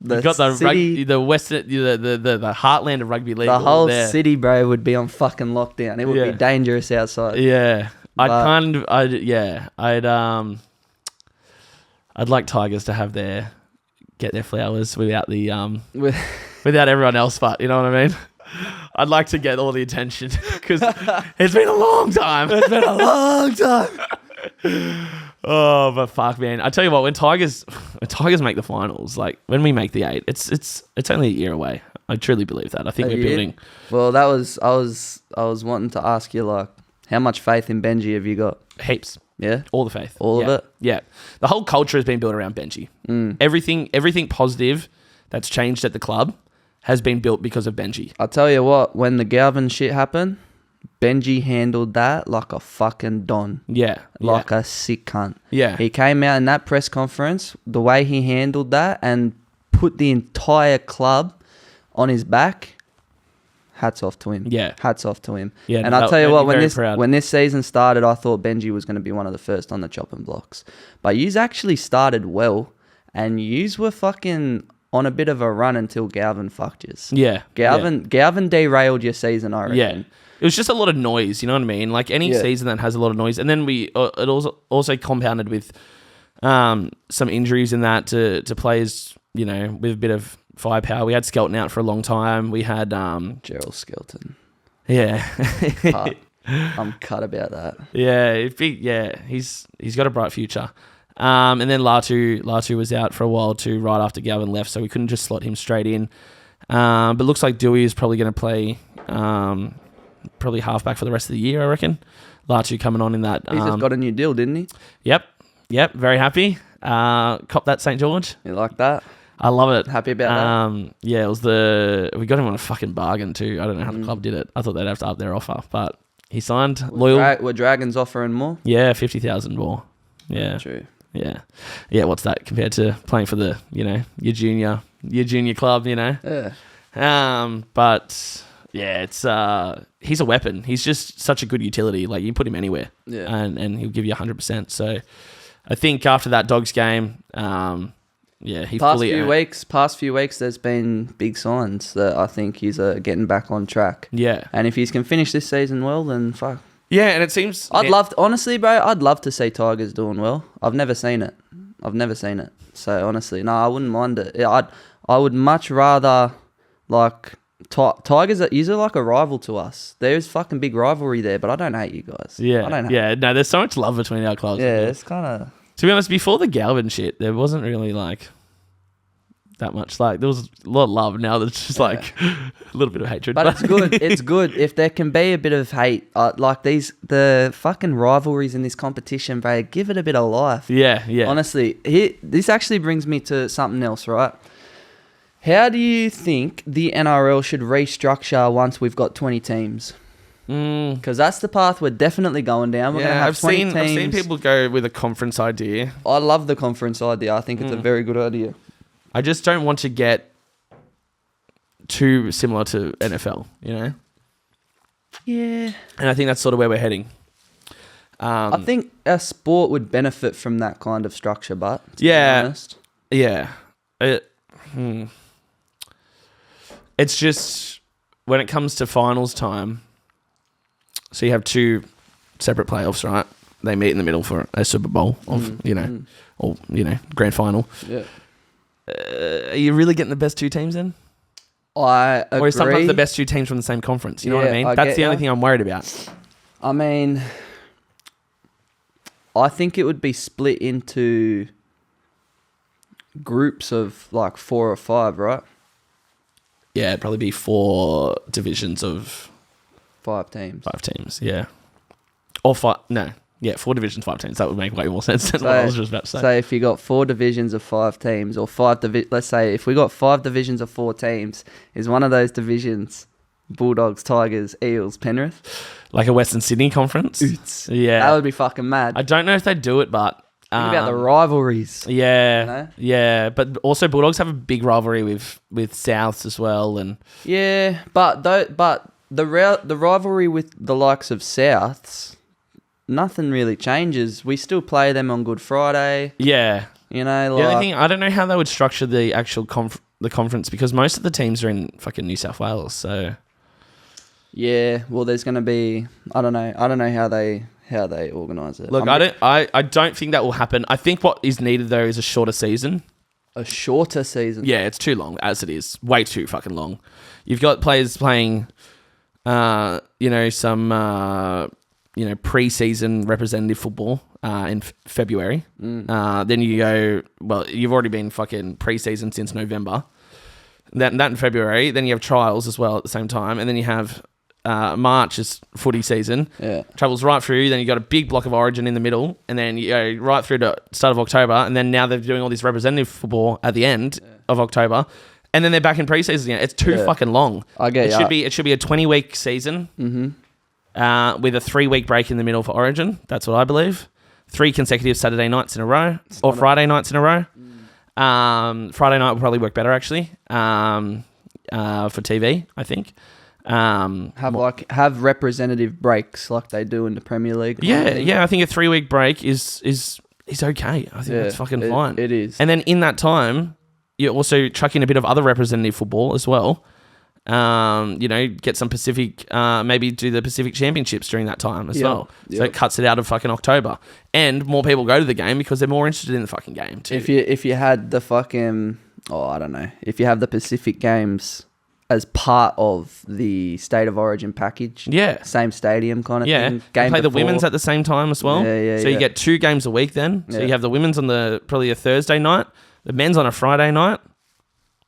You've got the city, the Western, the heartland of rugby league. the all whole there. city, bro, would be on fucking lockdown. It would Yeah. be dangerous outside. Yeah, But- I'd like Tigers to get their flowers without the With- without everyone else, but you know what I mean. I'd like to get all the attention because it's been a long time. It's been a long time. Oh, but fuck, man! I tell you what, when Tigers make the finals, like when we make the 8, it's only a year away. I truly believe that. I think we're building. Well, I was wanting to ask you, like, how much faith in Benji have you got? Heaps. Yeah, All the faith. All Yeah. of it? Yeah. The whole culture has been built around Benji. Everything positive that's changed at the club has been built because of Benji. I'll tell you what, when the Galvin shit happened, Benji handled that like a fucking don. Yeah. Like a sick cunt. Yeah. He came out in that press conference, the way he handled that and put the entire club on his back. Hats off to him. Yeah. Hats off to him. Yeah, and no, I'll tell you made what, me very proud. when this season started, I thought Benji was going to be one of the first on the chopping blocks. But yous actually started well, and yous were fucking on a bit of a run until Galvin fucked yous. Yeah. Galvin derailed your season, I reckon. Yeah. It was just a lot of noise, you know what I mean? Like any Yeah. season that has a lot of noise. And then it also compounded with some injuries in that to players, with a bit of firepower. We had Skelton out for a long time. We had Gerald Skelton. yeah. Cut. I'm cut about that. He's got a bright future. And then Latu was out for a while too, right after Galvin left, so we couldn't just slot him straight in. But looks like Dewey is probably going to play probably halfback for the rest of the year, I reckon. Latu coming on in that. He just got a new deal, didn't he? Yep, very happy. Cop that St. George. You like that? I love it. Happy about that? Yeah, it was we got him on a fucking bargain too. I don't know how the club did it. I thought they'd have to up their offer, but he signed loyal. Were Dragons offering more? Yeah, 50,000 more. Yeah. True. Yeah. What's that compared to playing for the, your junior club, Yeah. But yeah, it's he's a weapon. He's just such a good utility. Like you put him anywhere, Yeah. and he'll give you 100%. So I think after that Dogs game, he Past few weeks, there's been big signs that I think he's getting back on track. Yeah. And if he can finish this season well, then fuck. Yeah, and it seems Honestly, bro, I'd love to see Tigers doing well. I've never seen it. So honestly, no, I wouldn't mind it. I would much rather like Tigers are like a rival to us. There's fucking big rivalry there, but I don't hate you guys. Yeah. I don't hate. Yeah, no, there's so much love between our clubs. Yeah, it's kind of. To be honest, before the Galvin shit, there wasn't really like that much. Like there was a lot of love. Now there's just like a little bit of hatred. But it's good. It's good if there can be a bit of hate. Like the fucking rivalries in this competition, bro. Give it a bit of life. Yeah. Honestly, this actually brings me to something else, right? How do you think the NRL should restructure once we've got 20 teams? Because that's the path we're definitely going down. We're going to have 20 teams. I've seen people go with a conference idea. I love the conference idea. I think it's a very good idea. I just don't want to get too similar to NFL, Yeah. And I think that's sort of where we're heading. I think our sport would benefit from that kind of structure, but to be Yeah. honest. Yeah. It's just when it comes to finals time, so you have two separate playoffs, right? They meet in the middle for a Super Bowl of, or, grand final. Yeah. Are you really getting the best two teams in? I agree. Or is sometimes the best two teams from the same conference? You know what I Yeah, mean? I That's get the only ya. thing I'm worried about. I mean, I think it would be split into groups of like 4 or 5, right? Yeah, it'd probably be 4 divisions of 5 teams. 5 teams. Yeah. Or 5. No. Yeah, 4 divisions, 5 teams. That would make way more sense than what I was just about to say. So if you got 4 divisions of 5 teams, or let's say if we got 5 divisions of 4 teams, is one of those divisions Bulldogs, Tigers, Eels, Penrith? Like a Western Sydney conference? Oots. Yeah. That would be fucking mad. I don't know if they'd do it, but... Think about the rivalries. Yeah, you know? yeah. But also Bulldogs have a big rivalry with Souths as well. And Yeah, but the rivalry with the likes of Souths... Nothing really changes. We still play them on Good Friday. yeah. You know, The only thing, I don't know how they would structure the actual the conference because most of the teams are in fucking New South Wales. So yeah, well, there's going to be... I don't know how they organise it. look, I don't think that will happen. I think what is needed though is a shorter season. A shorter season. Yeah, it's too long as it is. Way too fucking long. You've got players playing, some. Pre-season representative football in February. Then you go, well, you've already been fucking pre-season since November. That in February. Then you have trials as well at the same time. And then you have March is footy season. Yeah. Travels right through. Then you got a big block of Origin in the middle. And then you go right through to start of October. And then now they're doing all this representative football at the end of October. And then they're back in pre-season again. It's too fucking long. I get it should be a 20-week season. Mm-hmm. With a 3-week break in the middle for Origin. That's what I believe. 3 consecutive Saturday nights in a row. Or Friday nights in a row. Friday night will probably work better, actually, for TV, I think. Have representative breaks like they do in the Premier League. Yeah. I think a 3-week break is okay. I think that's fucking fine. It is. And then in that time, you also chuck in a bit of other representative football as well. Get some Pacific, maybe do the Pacific Championships during that time as well. So it cuts it out of fucking October. And more people go to the game because they're more interested in the fucking game too. If you had the fucking, I don't know, if you have the Pacific Games as part of the State of Origin package, same stadium kind of thing. Game play the women's at the same time as well. So you get 2 games a week then. So you have the women's on probably a Thursday night, the men's on a Friday night.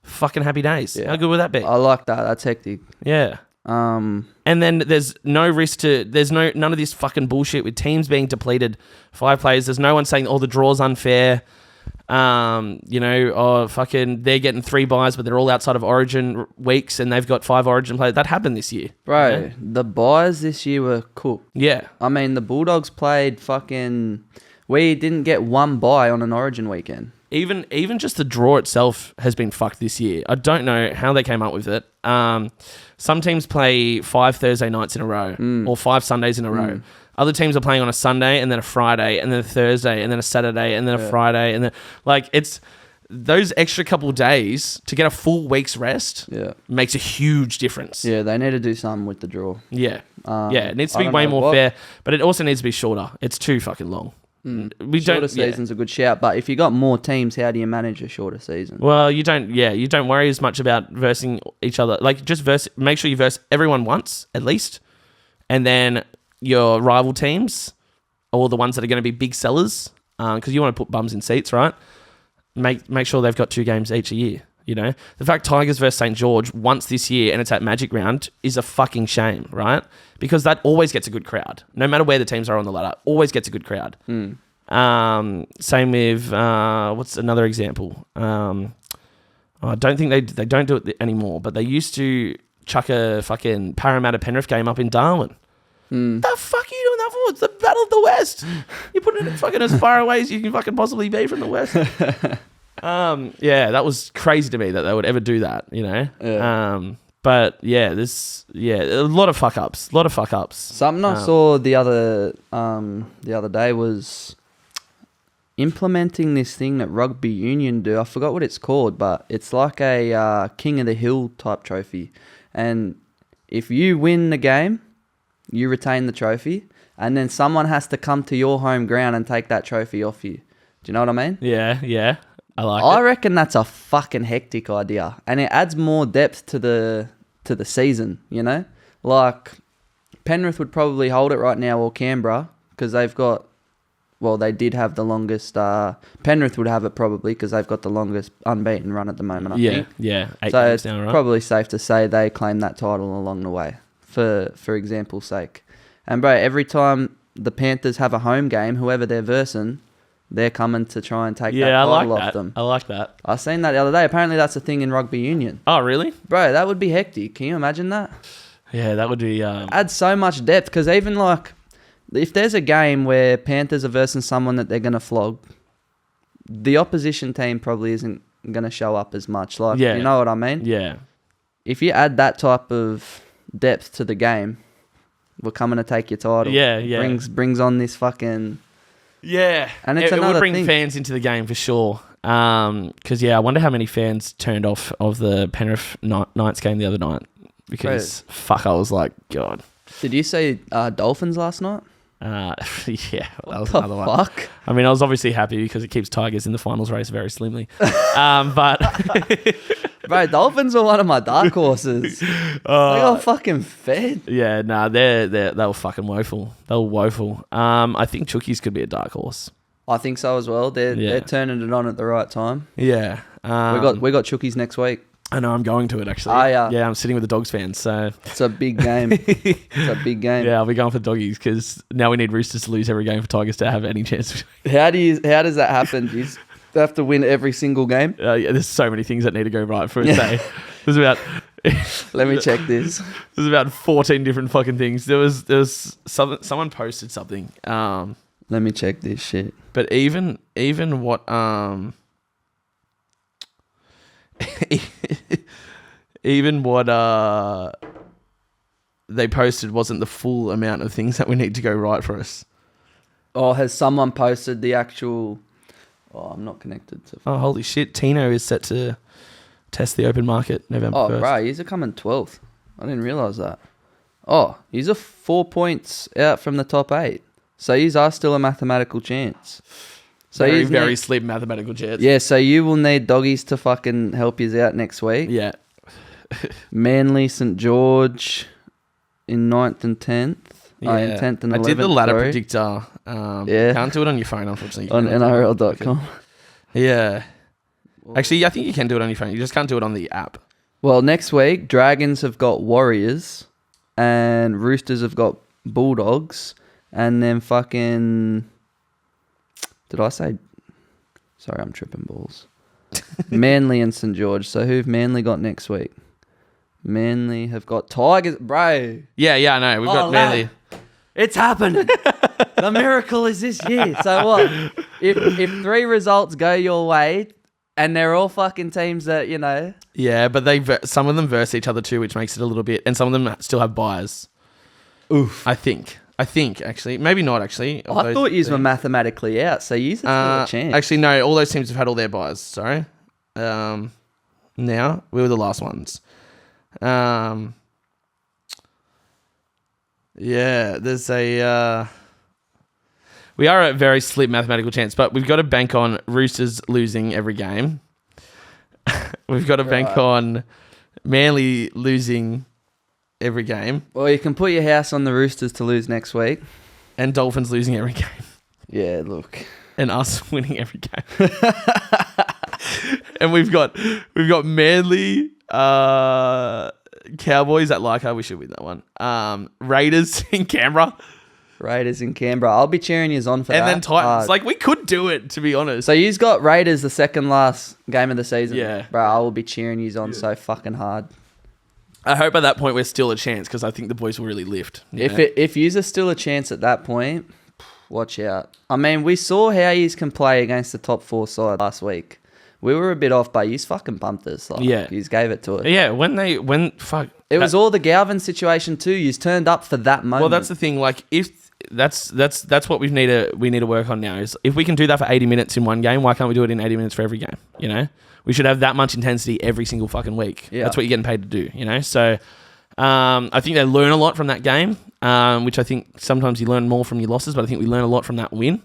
Fucking happy days. How good would that be? I like that. That's hectic. Yeah. And then there's no risk none of this fucking bullshit with teams being depleted. 5 players. There's no one saying, the draw's unfair. Fucking they're getting 3 buys, but they're all outside of Origin weeks and they've got 5 Origin players. That happened this year. Bro, you know? The buys this year were cool. Yeah. I mean, the Bulldogs played we didn't get 1 buy on an Origin weekend. Even just the draw itself has been fucked this year. I don't know how they came up with it. Some teams play 5 Thursday nights in a row or 5 Sundays in a row. Other teams are playing on a Sunday and then a Friday and then a Thursday and then a Saturday and then a Friday and then it's those extra couple of days to get a full week's rest makes a huge difference. Yeah, they need to do something with the draw. Yeah. It needs to be way more fair, but it also needs to be shorter. It's too fucking long. Shorter season's a good shout, but if you got more teams, how do you manage a shorter season? Well, you don't worry as much about versing each other. Like, just make sure you verse everyone once, at least, and then your rival teams, or the ones that are going to be big sellers, because you want to put bums in seats, right? Make sure they've got 2 games each a year. You know, the fact Tigers versus St. George once this year and it's at Magic Round is a fucking shame, right? Because that always gets a good crowd. No matter where the teams are on the ladder, always gets a good crowd. Same with, what's another example? I don't think they don't do it anymore, but they used to chuck a fucking Parramatta Penrith game up in Darwin. The fuck are you doing that for? It's the Battle of the West. You put it fucking as far away as you can fucking possibly be from the West. That was crazy to me that they would ever do that, you know? But a lot of fuck ups. Something I saw the other day was implementing this thing that Rugby Union do. I forgot what it's called, but it's like a King of the Hill type trophy. And if you win the game, you retain the trophy. And then someone has to come to your home ground and take that trophy off you. Do you know what I mean? Yeah. I reckon that's a fucking hectic idea, and it adds more depth to the season. You know, like Penrith would probably hold it right now, or Canberra, because they've got. Well, they did have the longest. Penrith would have it probably because they've got the longest unbeaten run at the moment. I think. 8 so games it's now, right? Probably safe to say they claim that title along the way, for example's sake. And bro, every time the Panthers have a home game, whoever they're versing, they're coming to try and take that Yeah, I title like off that. them. I like that. I seen that the other day. Apparently, that's a thing in rugby union. Oh, really? Bro, that would be hectic. Can you imagine that? Yeah, that would be. Adds so much depth because even like, if there's a game where Panthers are versing someone that they're gonna flog, the opposition team probably isn't gonna show up as much. Like, Yeah. you know what I mean? Yeah. If you add that type of depth to the game, we're coming to take your title. Yeah, yeah. Brings on this fucking. Yeah, And it's it would another bring thing. fans into the game for sure. Because I wonder how many fans turned off of the Penrith Knights game the other night. Because fuck, I was like, God. Did you see Dolphins last night? Yeah, that was The another one. fuck? I mean, I was obviously happy because it keeps Tigers in the finals race very slimly. But Bro, Dolphins were one of my dark horses. They got fucking fed. yeah, nah, they were fucking woeful. They were woeful. I think Chookies could be a dark horse. I think so as well. They're turning it on at the right time. Yeah, We got Chookies next week. I know I'm going to it actually. Yeah, I'm sitting with the Dogs fans, so It's a big game. It's a big game. yeah, I'll be going for Doggies because now we need Roosters to lose every game for Tigers to have any chance. How does that happen? Do you have to win every single game? Yeah, there's so many things that need to go right for a day. There's about Let me check this. there's about 14 different fucking things. There was someone posted something. Let me check this shit. But even what even what they posted wasn't the full amount of things that we need to go right for us. Oh, has someone posted the actual... Oh, I'm not connected to... Oh, holy shit. Tino is set to test the open market November 1st. Oh, right. He's coming 12th. I didn't realise that. Oh, he's 4 points out from the top 8. So he's still a mathematical chance. So very, he's very slim mathematical chance. Yeah, so you will need Doggies to fucking help you out next week. Yeah. Manly, St. George in 9th and 10th. Yeah. In 10th and 11th. I did the ladder sorry. predictor. Yeah. Can't do it on your phone, unfortunately. On NRL.com. Yeah. Actually, I think you can do it on your phone. You just can't do it on the app. Well, next week, Dragons have got Warriors and Roosters have got Bulldogs. And then fucking... Did I say... Sorry, I'm tripping balls. Manly and St. George. So who've Manly got next week? Manly have got Tigers. Bro. Yeah, I know. We've got Manly. Lad, it's happening. The miracle is this year. So what? If 3 results go your way and they're all fucking teams that, you know... Yeah, but some of them verse each other too, which makes it a little bit... And some of them still have buys. Oof. I think, actually. Maybe not, actually. I thought you were mathematically out, so you still a chance. Actually, no. All those teams have had all their buys. Sorry. Now, we were the last ones. Yeah, there's a... we are at a very slim mathematical chance, but we've got to bank on Roosters losing every game. We've got to bank on Manly losing every game. Well, you can put your house on the Roosters to lose next week. And Dolphins losing every game. Yeah, look. And us winning every game. And we've got Manly, Cowboys at Leica. We should win that one. Raiders in Canberra. Raiders in Canberra. I'll be cheering you on for that. And then Titans. We could do it, to be honest. So you've got Raiders the second last game of the season. Yeah. Bro, I will be cheering you on so fucking hard. I hope at that point we're still a chance because I think the boys will really lift. If yous are still a chance at that point, watch out. I mean, we saw how yous can play against the top 4 side last week. We were a bit off, but yous fucking bumped us. Yous gave it to us. Yeah, It was all the Galvin situation too. Yous turned up for that moment. Well, that's the thing. Like, if that's what we need to work on now. Is if we can do that for 80 minutes in one game, why can't we do it in 80 minutes for every game? You know, we should have that much intensity every single fucking week. Yeah. That's what you're getting paid to do. You know, so I think they learn a lot from that game, which I think sometimes you learn more from your losses, but I think we learn a lot from that win,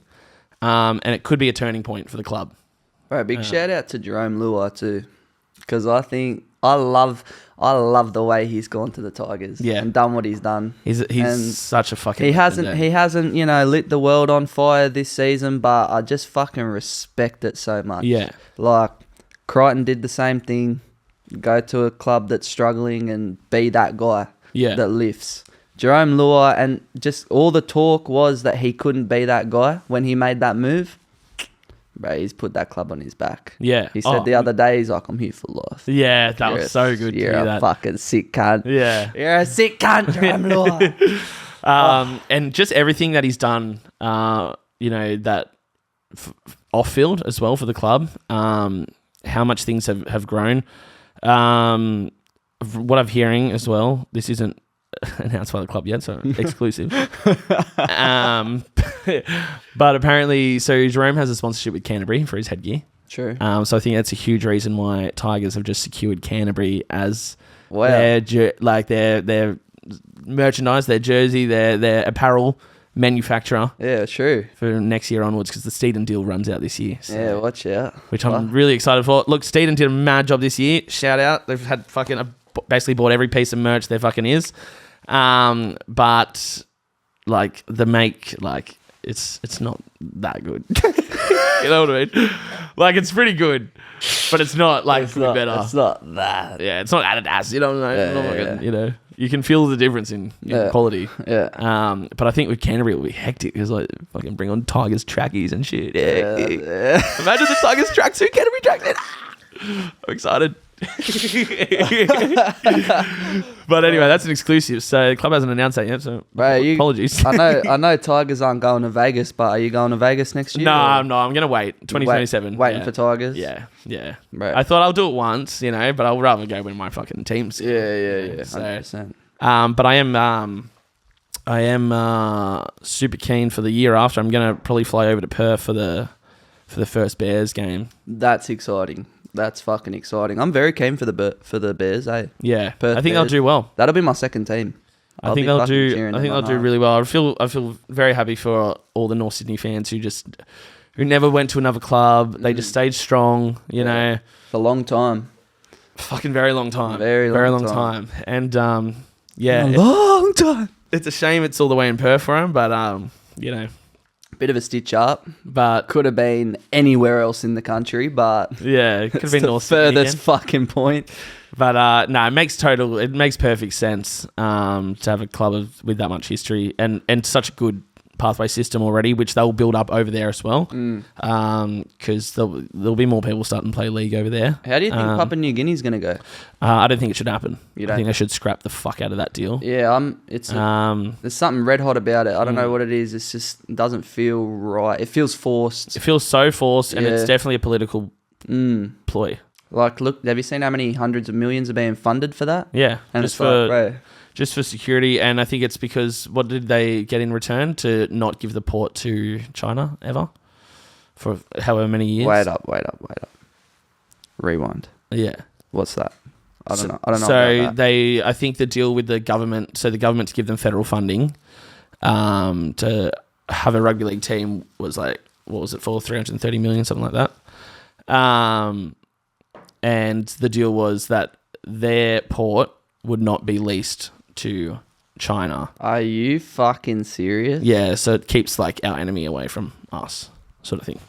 and it could be a turning point for the club. Bro, big shout out to Jerome Luai too, because I think I love the way he's gone to the Tigers and done what he's done. He's such a fucking... He hasn't lit the world on fire this season, but I just fucking respect it so much. Yeah. Like, Crichton did the same thing. Go to a club that's struggling and be that guy that lifts. Jerome Lua, and just all the talk was that he couldn't be that guy when he made that move. Bro, he's put that club on his back. Yeah. He said the other day, he's like, I'm here for life. Yeah, that was so good to You're hear a that. fucking sick cunt. Yeah. You're a sick cunt, Jerome Lua. And just everything that he's done, that off field as well for the club, how much things have grown. What I'm hearing as well, this isn't announced by the club yet, so exclusive. But apparently, so Jerome has a sponsorship with Canterbury for his headgear. True. So I think that's a huge reason why Tigers have just secured Canterbury as Wow. their merchandise, their jersey, their apparel manufacturer Yeah, true. for next year onwards, because the Steedon deal runs out this year. So, Yeah, watch out. which I'm really excited for. Look, Steedon did a mad job this year. Shout out. They've had basically bought every piece of merch there fucking is. But like the make, like it's not that good. You know what I mean? Like it's pretty good, but it's not like It's not, better. it's not that. Yeah, it's not Adidas. You don't know. Yeah. You know, you can feel the difference in quality. Yeah. But I think with Canterbury it'll be hectic because like fucking bring on Tigers trackies and shit. Yeah. Imagine the Tigers tracksuit, Canterbury tracksuit. I'm excited. But anyway, that's an exclusive. So the club hasn't announced that yet. So Bro, apologies. I know Tigers aren't going to Vegas, but are you going to Vegas next year? No, or- I'm not. I'm gonna wait. 2027. Waiting for Tigers? Yeah. Right. I thought I'll do it once, but I'll rather go when my fucking team's. Yeah. So, 100%. but I am super keen for the year after. I'm gonna probably fly over to Perth for the first Bears game. That's exciting. That's fucking exciting. I'm very keen for the Bears, eh? Yeah, Perth I think they'll Bears. do well. That'll be my second team. I think they'll do really well. I feel very happy for all the North Sydney fans who never went to another club. They just stayed strong, you know. For a long time. Fucking very long time. Very long time. And A long time. it's a shame it's all the way in Perth for them, but Bit of a stitch up. but Could have been anywhere else in the country, but yeah, it could have it's been the North Sydney furthest again. fucking point. But no, it makes perfect sense to have a club with that much history and such a good pathway system already, which they'll build up over there as well. Because there'll be more people starting to play league over there. How do you think Papua New Guinea's going to go? I don't think it should happen. You I don't? think they should scrap the fuck out of that deal. Yeah, there's something red hot about it. I don't know what it is. It's just it doesn't feel right. It feels forced. It feels so forced, and it's Yeah. definitely a political ploy. Like, look, have you seen how many hundreds of millions are being funded for that? Yeah, And just it's like, bro, just for security, and I think it's because what did they get in return to not give the port to China ever for however many years? wait up. Rewind. Yeah. What's that? I don't know. I don't know. So about that. I think the deal with the government, so the government to give them federal funding, to have a rugby league team was like, what was it for? 330 million, something like that. And the deal was that their port would not be leased to China. Are you fucking serious? Yeah, so it keeps like our enemy away from us, sort of thing.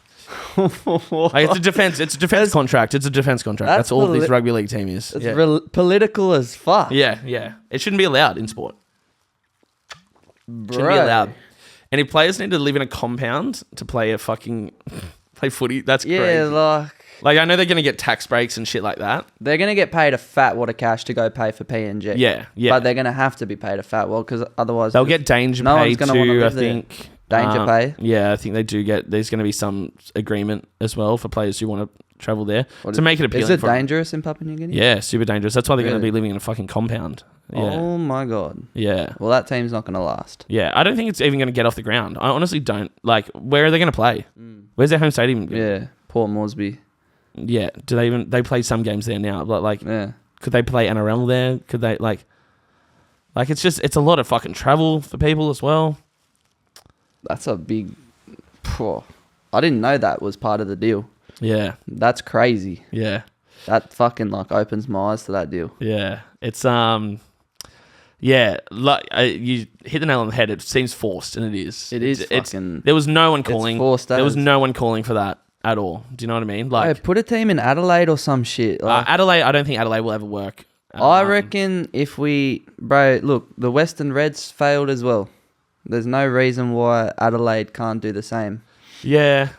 Like it's a defense contract. It's a defense contract. That's all this rugby league team is. It's Yeah. political as fuck. Yeah. It shouldn't be allowed in sport. Shouldn't be Bro. allowed. Any players need to live in a compound to play play footy. That's Yeah, crazy. Like I know they're gonna get tax breaks and shit like that. they're going to get paid a fat wad of cash to go pay for PNG. Yeah. But they're going to have to be paid a fat wad because otherwise They'll get danger no pay one's gonna wanna too, I live there. think. Danger pay? Yeah, I think they do get. There's going to be some agreement as well for players who want to travel there to make it appealing. Is it for dangerous in Papua New Guinea? Yeah, super dangerous. That's why they're going to Really? be living in a fucking compound. Yeah. Oh my God. Yeah. Well, that team's not going to last. Yeah. I don't think it's even going to get off the ground. I honestly don't. Like, where are they going to play? Where's their home stadium? Yeah. Port Moresby. Yeah. Do they play some games there now? But like, Yeah. could they play NRL there? Could they like it's a lot of fucking travel for people as well. That's a big... I didn't know that was part of the deal. Yeah. That's crazy. Yeah. That fucking opens my eyes to that deal. Yeah. It's yeah, like you hit the nail on the head. It seems forced, and it is. It is It's fucking... there was no one calling. forced There was as. no one calling for that at all. Do you know what I mean? Like Put a team in Adelaide or some shit. Like, Adelaide, I don't think Adelaide will ever work. I reckon look, the Western Reds failed as well. There's no reason why Adelaide can't do the same. Yeah,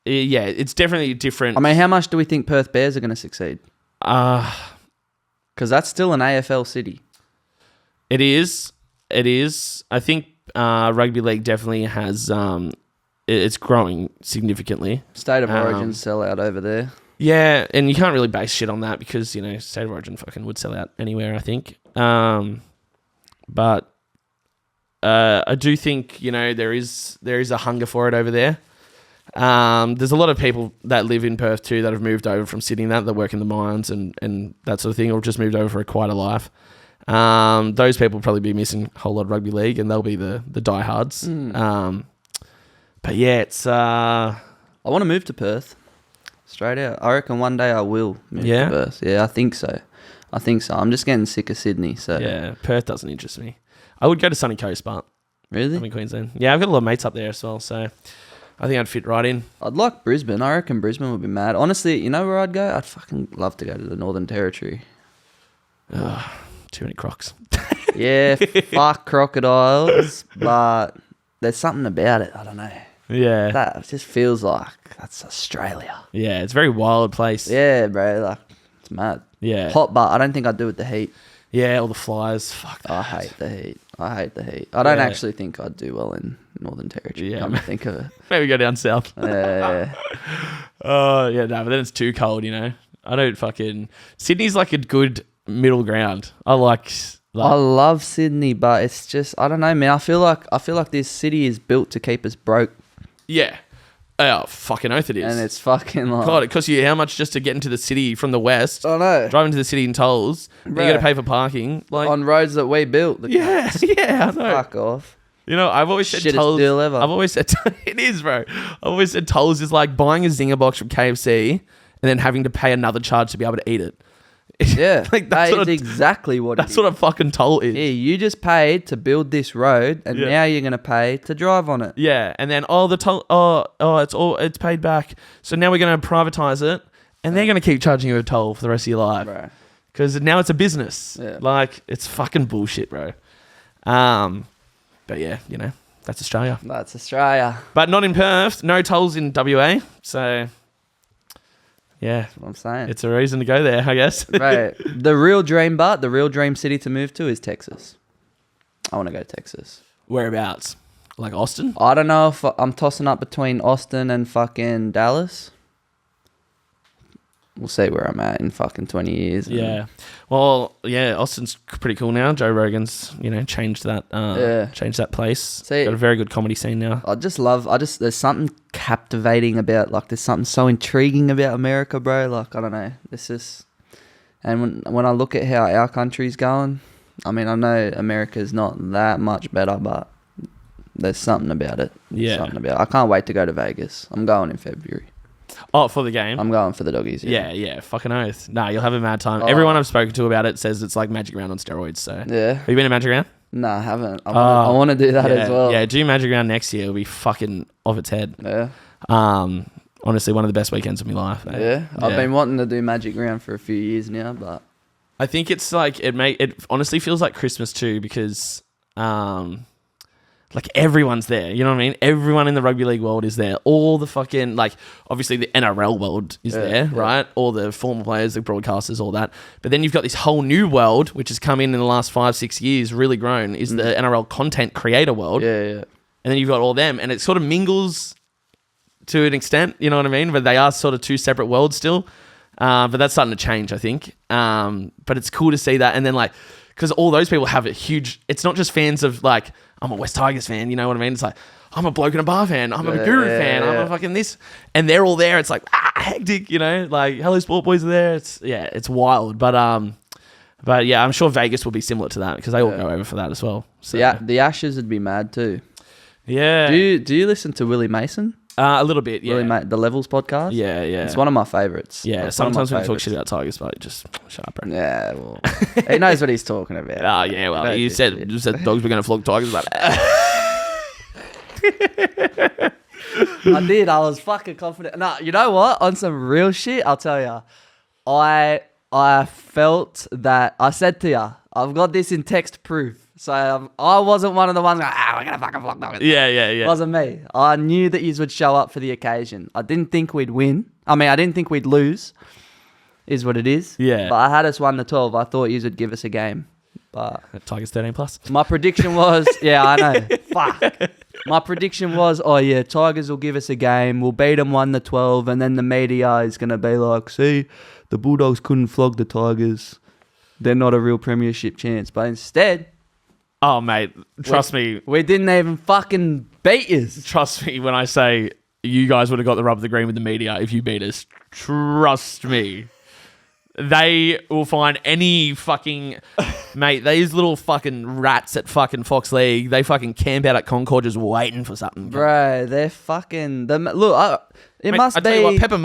it's definitely different. I mean, how much do we think Perth Bears are going to succeed? Because that's still an AFL city. It is. I think rugby league definitely has. It's growing significantly. State of Origin sellout over there. Yeah, and you can't really base shit on that because, State of Origin fucking would sell out anywhere, I think. But I do think, there is a hunger for it over there. There's a lot of people that live in Perth too that have moved over from Sydney that work in the mines and that sort of thing, or just moved over for quite a life. Those people will probably be missing a whole lot of rugby league, and they'll be the diehards. But yeah, it's... I want to move to Perth. Straight out. I reckon one day I will move to Perth. Yeah, I think so. I'm just getting sick of Sydney. So yeah, Perth doesn't interest me. I would go to Sunny Coast, but... Really? I'm in Queensland. Yeah, I've got a lot of mates up there as well, so I think I'd fit right in. I'd like Brisbane. I reckon Brisbane would be mad. Honestly, you know where I'd go? I'd fucking love to go to the Northern Territory. Too many crocs. Yeah, fuck crocodiles, but there's something about it. I don't know. Yeah. That just feels like that's Australia. Yeah, it's a very wild place. Yeah, bro. Like, it's mad. Yeah. Hot, but I don't think I'd do it with the heat. Yeah, all the flies. Fuck that. I hate the heat. I don't actually think I'd do well in Northern Territory. Yeah. Come to think of it. Maybe go down south. Yeah. Oh, yeah, no, but then it's too cold, I don't fucking... Sydney's like a good middle ground. I love Sydney, but it's just, I don't know, man. I feel like this city is built to keep us broke. Yeah. Oh, fucking oath it is. And it's fucking like... God, it costs you how much just to get into the city from the west? I know. Driving to the city in tolls. You got to pay for parking. On roads that we built. Yeah, I know. Fuck off. I've always said Shittest tolls... deal ever. I've always said... It is, bro. I've always said tolls is like buying a zinger box from KFC and then having to pay another charge to be able to eat it. Yeah, that's exactly what it is. That's what a fucking toll is. Yeah, you just paid to build this road, and now you're gonna pay to drive on it. Yeah, and then the toll. It's paid back. So now we're gonna privatize it, and they're gonna keep charging you a toll for the rest of your life, bro. Because now it's a business. Yeah. Like it's fucking bullshit, bro. But yeah, that's Australia. That's Australia. But not in Perth. No tolls in WA. So. Yeah, that's what I'm saying. It's a reason to go there, I guess. Right. The real dream city to move to is Texas. I want to go to Texas. Whereabouts? Like Austin? I don't know if I'm tossing up between Austin and fucking Dallas. We'll see where I'm at in fucking 20 years. Yeah. Well, yeah, Austin's pretty cool now. Joe Rogan's, changed that place. See, got a very good comedy scene now. There's something captivating about, like, there's something so intriguing about America, bro. Like, I don't know. And when I look at how our country's going, I mean, I know America's not that much better, but there's something about it. Yeah. I can't wait to go to Vegas. I'm going in February. Oh, for the game? I'm going for the doggies. Yeah, fucking oath. Nah, you'll have a mad time. Everyone I've spoken to about it says it's like Magic Round on steroids. So yeah. Have you been to Magic Round? No, I haven't. I want to do that as well. Yeah, do Magic Round next year. It'll be fucking off its head. Yeah. Honestly, one of the best weekends of my life. Mate. Yeah. I've been wanting to do Magic Round for a few years now, but I think it's like it honestly feels like Christmas too because like everyone's there, you know what I mean? Everyone in the rugby league world is there. All the fucking, like, obviously the NRL world is there, right? All the former players, the broadcasters, all that. But then you've got this whole new world, which has come in the last 5-6 years, really grown, is the NRL content creator world. Yeah. And then you've got all them, and it sort of mingles to an extent, you know what I mean? But they are sort of two separate worlds still. But that's starting to change, I think. But it's cool to see that. And then, like, because all those people have a huge... It's not just fans of, like, I'm a West Tigers fan, you know what I mean? It's like, I'm a bloke in a bar fan. I'm a Guru fan. I'm a fucking this. And they're all there. It's like, hectic, you know? Like, Hello Sport Boys are there. It's wild. But yeah, I'm sure Vegas will be similar to that because they all go over for that as well. So. Yeah, the Ashes would be mad too. Yeah. Do you listen to Willie Mason? A little bit, yeah. The Levels podcast? Yeah. It's one of my favourites. Yeah, sometimes when you talk shit about Tigers, but just shut up, bro. Yeah, well, he knows what he's talking about. Oh, yeah, well, you said dogs were going to flog Tigers, but... I did. I was fucking confident. No, you know what? On some real shit, I'll tell you. I felt that I said to you, I've got this in text proof. So I wasn't one of the ones going, we're going to fucking flog them. Yeah. It wasn't me. I knew that you would show up for the occasion. I didn't think we'd win. I mean, I didn't think we'd lose, is what it is. Yeah. But I had us 1-12. I thought you would give us a game. But Tigers 13 plus. my prediction was, yeah, I know. Fuck. My prediction was, Tigers will give us a game. We'll beat them 1-12. And then the media is going to be like, see, the Bulldogs couldn't flog the Tigers. They're not a real premiership chance. But instead... Oh, mate, trust me. We didn't even fucking beat you. Trust me when I say you guys would have got the rub of the green with the media if you beat us. Trust me. They will find any fucking... Mate, these little fucking rats at fucking Fox League, they fucking camp out at Concord just waiting for something. Bro, they're fucking... It Mate, must I be... tell you what, Pepper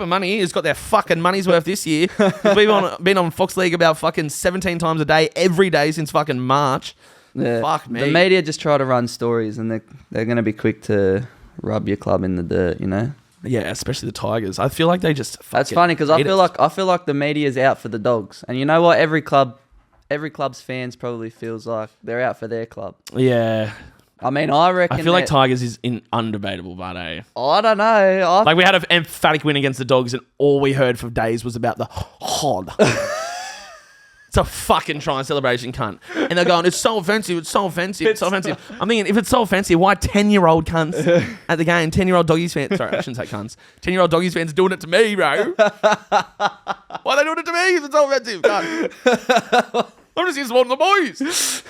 Money has got their fucking money's worth this year. We've been on Fox League about fucking 17 times a day, every day since fucking March. Yeah. Fuck me. The media just try to run stories and they're going to be quick to rub your club in the dirt, you know? Yeah, especially the Tigers. I feel like they just That's funny because I feel like the media's out for the Dogs. And you know what? Every club's fans probably feels like they're out for their club. Yeah. I mean, I reckon... I feel like Tigers is undebatable, but I don't know. like we had an emphatic win against the Dogs and all we heard for days was about the hod. It's a fucking try and celebration, cunt. And they're going, it's so offensive. I'm thinking, if it's so offensive, why 10-year-old cunts at the game, 10-year-old doggies fans, sorry, I shouldn't say cunts, 10-year-old doggies fans doing it to me, bro? Why are they doing it to me if it's so offensive, cunt? I'm just here supporting the boys.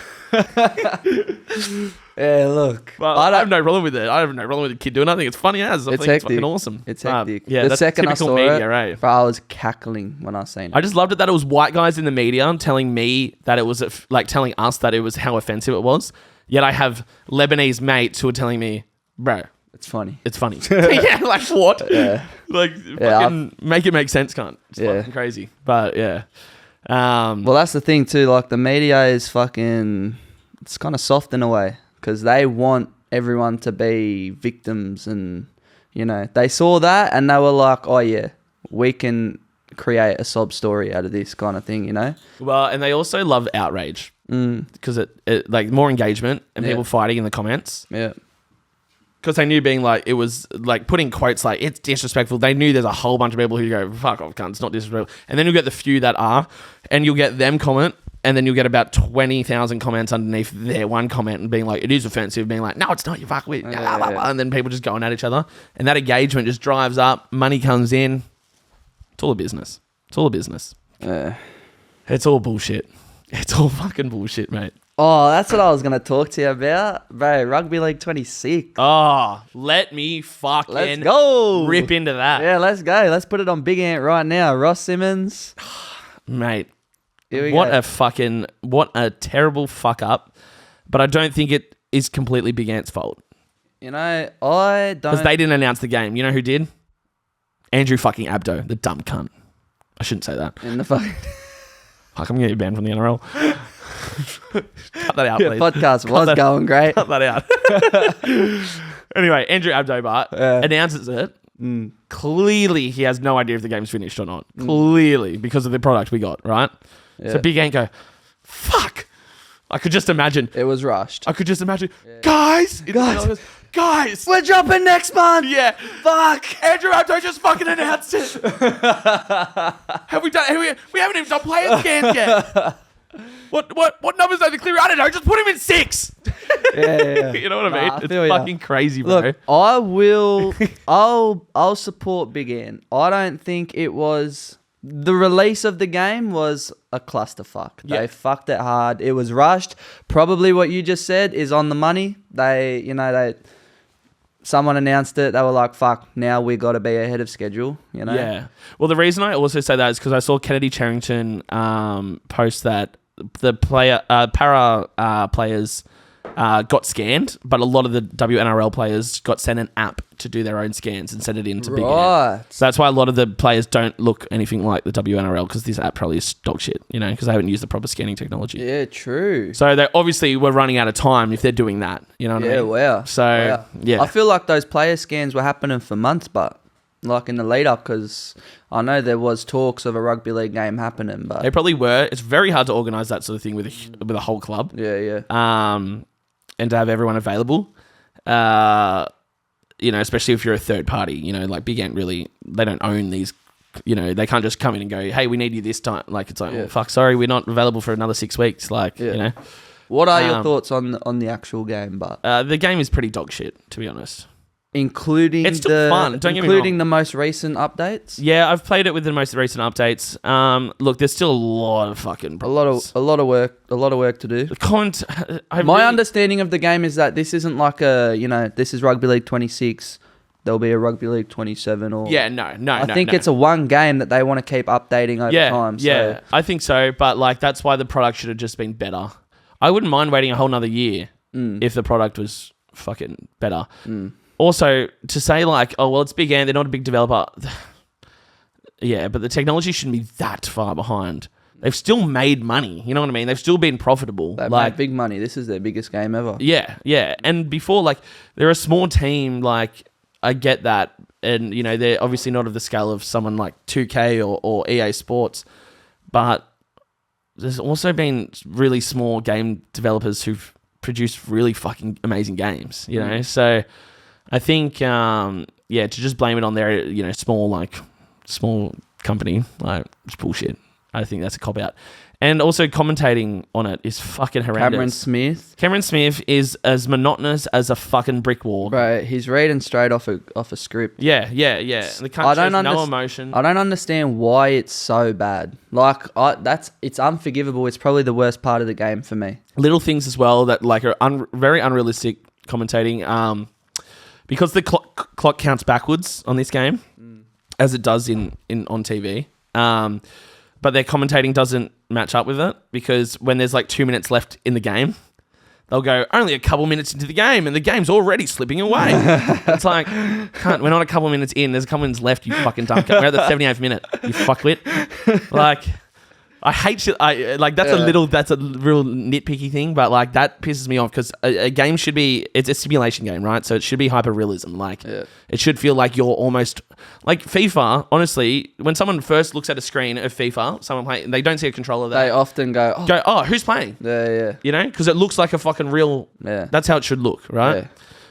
Yeah, look. Well, I have no problem with it. I have no problem with the kid doing it. I think it's funny as. I think it's fucking awesome. It's hectic. Yeah, the that's second I typical saw media, it, right? bro, I was cackling when I seen it. I just loved it that it was white guys in the media telling me that it was like telling us that it was how offensive it was. Yet I have Lebanese mates who are telling me, bro, it's funny. it's funny. Yeah, like what? Yeah. Like fucking make it make sense, cunt. It's Yeah. fucking crazy. But yeah. Well, that's the thing too. Like the media is fucking. It's kind of soft in a way because they want everyone to be victims, and you know they saw that and they were like, "Oh yeah, we can create a sob story out of this kind of thing," you know. Well, and they also love outrage because it like more engagement and people fighting in the comments. Yeah. Because they knew being like, it was like putting quotes like, it's disrespectful. They knew there's a whole bunch of people who go, fuck off, cunt, it's not disrespectful. And then you'll get the few that are, and you'll get them comment, and then you'll get about 20,000 comments underneath their one comment and being like, it is offensive, being like, no, it's not, you fuck with, blah, blah, blah. And then people just going at each other. And that engagement just drives up, money comes in. It's all a business. It's all a business. It's all bullshit. It's all fucking bullshit, mate. Oh, that's what I was going to talk to you about. Bro, Rugby League 26. Oh, let me fucking Let's go. rip into that. Yeah, let's go. Let's put it on Big Ant right now. Ross Simmons. Mate, Here we what go. what a terrible fuck up. But I don't think it is completely Big Ant's fault. You know, I don't... Because they didn't announce the game. You know who did? Andrew fucking Abdo, the dumb cunt. I shouldn't say that. In the fucking... Fuck, I'm going to get banned from the NRL. Cut that out, please. Podcast was going great. Cut that out. Anyway, Andrew Abdo-Bart announces it. Clearly, he has no idea if the game's finished or not. Clearly, because of the product we got, right? Yeah. So Big Ant go, fuck. I could just imagine. It was rushed. I could just imagine. Guys! Guys! We're dropping next month! Yeah. Fuck! Andrew Abdo just fucking announced it. Have we done... We haven't even done player scans yet. What numbers are they clear? I don't know. Just put him in 6. Yeah. You know what I mean? I It's feel ya. fucking crazy, bro. Look, I will... I'll support Big Ant. I don't think it was... The release of the game was a clusterfuck. Yeah. They fucked it hard. It was rushed. Probably what you just said is on the money. Someone announced it. They were like, fuck, now we got to be ahead of schedule, you know? Yeah. Well, the reason I also say that is because I saw Kennedy Charrington post that the para players got scanned, but a lot of the WNRL players got sent an app to do their own scans and send it into Big Ant. Right. So that's why a lot of the players don't look anything like the WNRL because this app probably is dog shit, you know, because they haven't used the proper scanning technology. Yeah, true. So they obviously were running out of time if they're doing that, you know what I mean? Wow. So, yeah. I feel like those player scans were happening for months, but like in the lead up? Because I know there was talks of a rugby league game happening, but They probably were. It's very hard to organise that sort of thing with a whole club. yeah. And to have everyone available. Especially if you're a third party, like Big Ant really, they don't own these, they can't just come in and go, hey, we need you this time. Like, it's like, well, fuck, sorry, we're not available for another 6 weeks. Like, What are your thoughts on the actual game? But the game is pretty dog shit, to be honest. Including it's still fun. Don't get me wrong. The most recent updates. Yeah, I've played it with the most recent updates. Look, there's still a lot of fucking problems. A lot of work to do. My understanding of the game is that this isn't like this is Rugby League 26. There'll be a Rugby League 27 or I think it's a one game that they want to keep updating over time. Yeah, I think so. But like that's why the product should have just been better. I wouldn't mind waiting a whole nother year if the product was fucking better. Also, to say like, oh, well, it's Big Ant, they're not a big developer. Yeah, but the technology shouldn't be that far behind. They've still made money. You know what I mean? They've still been profitable. They've made big money. This is their biggest game ever. Yeah. And before, like, they're a small team. Like, I get that. And, they're obviously not of the scale of someone like 2K or EA Sports. But there's also been really small game developers who've produced really fucking amazing games, So I think, to just blame it on their, small company, like, it's bullshit. I think that's a cop-out. And also commentating on it is fucking horrendous. Cameron Smith is as monotonous as a fucking brick wall. Bro, he's reading straight off a script. Yeah. The country has no emotion. I don't understand why it's so bad. Like, it's unforgivable. It's probably the worst part of the game for me. Little things as well that like are very unrealistic commentating. Because the clock counts backwards on this game, as it does on TV. But their commentating doesn't match up with it because when there's like 2 minutes left in the game, they'll go, only a couple minutes into the game and the game's already slipping away. It's like, we're not a couple minutes in. There's a couple minutes left, you fucking dumb cunt. We're at the 78th minute, you fuckwit. Like, I hate shit. That's a real nitpicky thing, but like that pisses me off because a game should be, it's a simulation game, right? So it should be hyper realism. Like it should feel like you're almost like FIFA. Honestly, when someone first looks at a screen of FIFA, someone playing, they don't see a controller there. They often go, who's playing? Yeah. Because it looks like a fucking real. Yeah. That's how it should look, right? Yeah.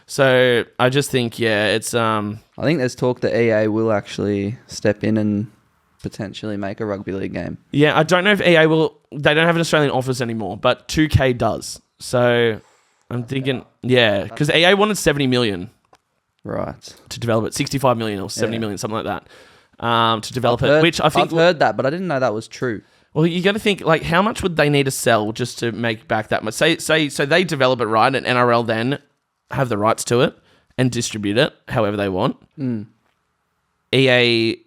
So I just think, it's. I think there's talk that EA will actually step in and potentially make a rugby league game. Yeah, I don't know if EA will. They don't have an Australian office anymore, but 2K does. So I'm thinking, because EA wanted 70 million, right, to develop it, 65 million or 70 million, something like that, to develop which I think I've heard that, but I didn't know that was true. Well, you got to think like how much would they need to sell just to make back that much? Say, so they develop it right, and NRL then have the rights to it and distribute it however they want. EA.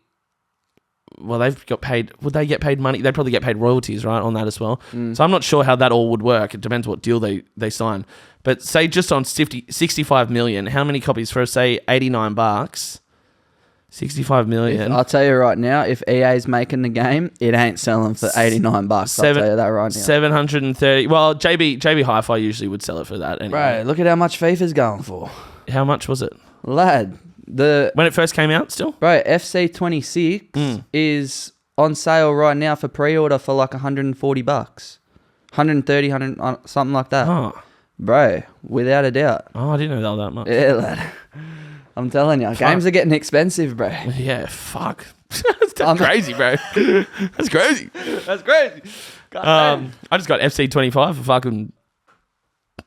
Well, they've got paid. Would they get paid money? They'd probably get paid royalties, right, on that as well. So I'm not sure how that all would work. It depends what deal they sign. But say just on 65 million, how many copies for, say, $89? 65 million. I'll tell you right now, if EA's making the game, it ain't selling for $89. I'll tell you that right now. 730. Well, JB Hi-Fi usually would sell it for that anyway. Right, look at how much FIFA's going for. How much was it? Lad. When it first came out still? Bro, FC 26 is on sale right now for pre-order for like $140. 130, 100, something like that. Oh. Bro, without a doubt. Oh, I didn't know that much. Yeah, lad. I'm telling you, games are getting expensive, bro. Yeah, fuck. That's crazy, bro. That's crazy. I just got FC 25 for fucking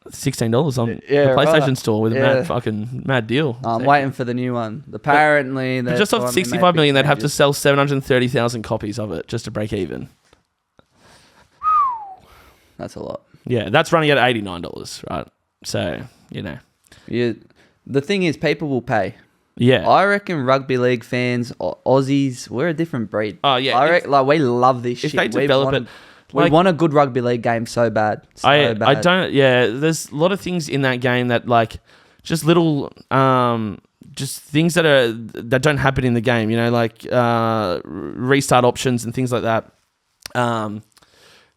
$16 on the PlayStation Store with a mad deal. I'm waiting for the new one. Apparently, but just off 65 million, they'd have to sell 730,000 copies of it just to break even. That's a lot. Yeah, that's running at $89, right? So, the thing is, people will pay. Yeah. I reckon rugby league fans, Aussies, we're a different breed. Oh, yeah. I reckon, we love this shit. If they develop it... We want a good rugby league game so bad. I don't. Yeah, there's a lot of things in that game that like just little just things that don't happen in the game. Like restart options and things like that. There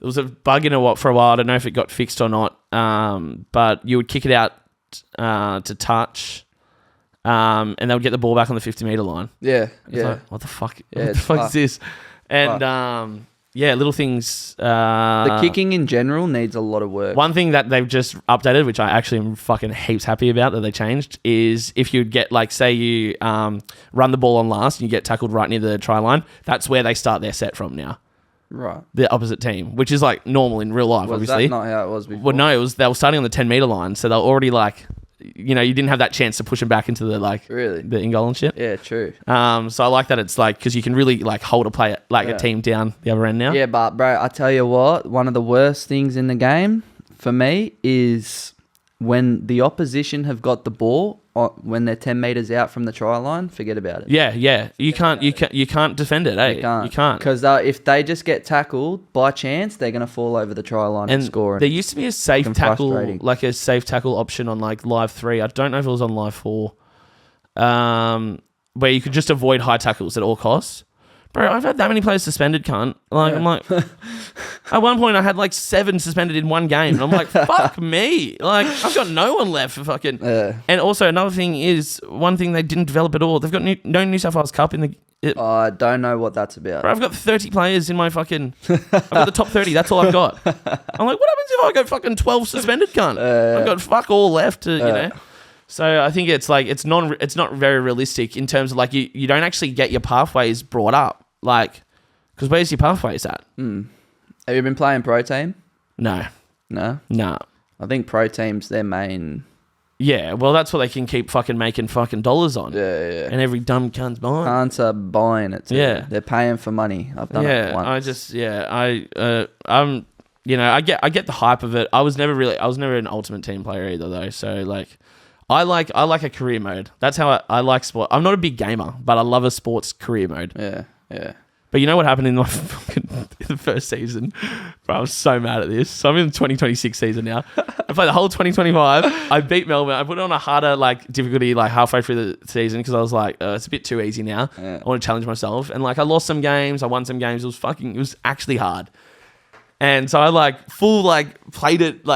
was a bug in it for a while. I don't know if it got fixed or not. But you would kick it out to touch. and they would get the ball back on the 50-meter line. Yeah, It's yeah. like, what the fuck? Yeah, What the it's fuck is fucked. this? And little things. The kicking in general needs a lot of work. One thing that they've just updated, which I actually am fucking heaps happy about that they changed, is if you get, like, say you run the ball on last and you get tackled right near the try line, that's where they start their set from now. Right. The opposite team, which is like normal in real life, Was obviously. that not how it was before? Well, no, they were starting on the 10-meter line, so they were already like, you didn't have that chance to push them back into the Really? the in goal and shit. Yeah, true. So I like that it's like, because you can really like hold a player, like a team down the other end now. Yeah, but bro, I tell you what, one of the worst things in the game for me is when the opposition have got the ball when they're 10 meters out from the try line. Forget about it. Yeah. You can't defend it, eh? You can't. Because if they just get tackled by chance, they're gonna fall over the try line and score. There used to be a safe tackle, frustrating. like a safe tackle option on like Live 3. I don't know if it was on Live 4, where you could just avoid high tackles at all costs. Bro, I've had that many players suspended, cunt. Like, I'm like, at one point I had like 7 suspended in one game. And I'm like, fuck me. Like, I've got no one left for fucking... And also another thing is, one thing they didn't develop at all, they've got no New South Wales Cup in the... I don't know what that's about. Bro, I've got 30 players in my fucking... I've got the top 30, that's all I've got. I'm like, what happens if I go fucking 12 suspended, cunt? I've got fuck all left to, So I think it's like, it's not very realistic in terms of like, you don't actually get your pathways brought up. Like, because where's your pathways at? Have you been playing pro team? No. No? Nah. I think pro team's their main... Yeah, well, that's what they can keep fucking making fucking dollars on. Yeah. And every dumb cunt's buying. Cunts are buying it too. Yeah. They're paying for money. I've done it once. I get the hype of it. I was never an ultimate team player either though. So like, I like a career mode. That's how I like sport. I'm not a big gamer, but I love a sports career mode. Yeah. But you know what happened in the first season? Bro, I was so mad at this. So I'm in the 2026 season now. I played the whole 2025. I beat Melbourne. I put it on a harder difficulty halfway through the season because I was like, it's a bit too easy now. Yeah. I want to challenge myself. And I lost some games. I won some games. It was actually hard. And so I played it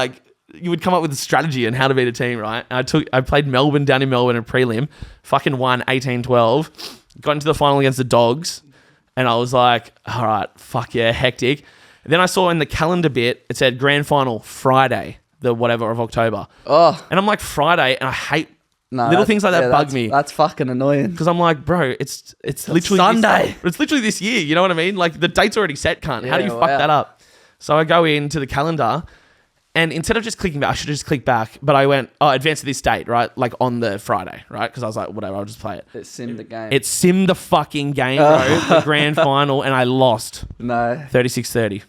you would come up with a strategy on how to beat a team, right? And I played Melbourne down in Melbourne in prelim, fucking won 18-12, got into the final against the Dogs. And I was like, all right, fuck yeah, hectic. And then I saw in the calendar bit, it said grand final Friday, the whatever of October. Oh. And I'm like, Friday, and I hate little things like that bug me. That's fucking annoying. Because I'm like, bro, it's literally Sunday. It's literally this year, you know what I mean? Like the date's already set, cunt. How do you fuck that up? So I go into the calendar, and instead of just clicking back, I should have just clicked back. But I went, advance to this date, right? Like on the Friday, right? Because I was like, whatever, I'll just play it. It simmed the game. It simmed the fucking game, bro. The grand final, and I lost. No. 36-30.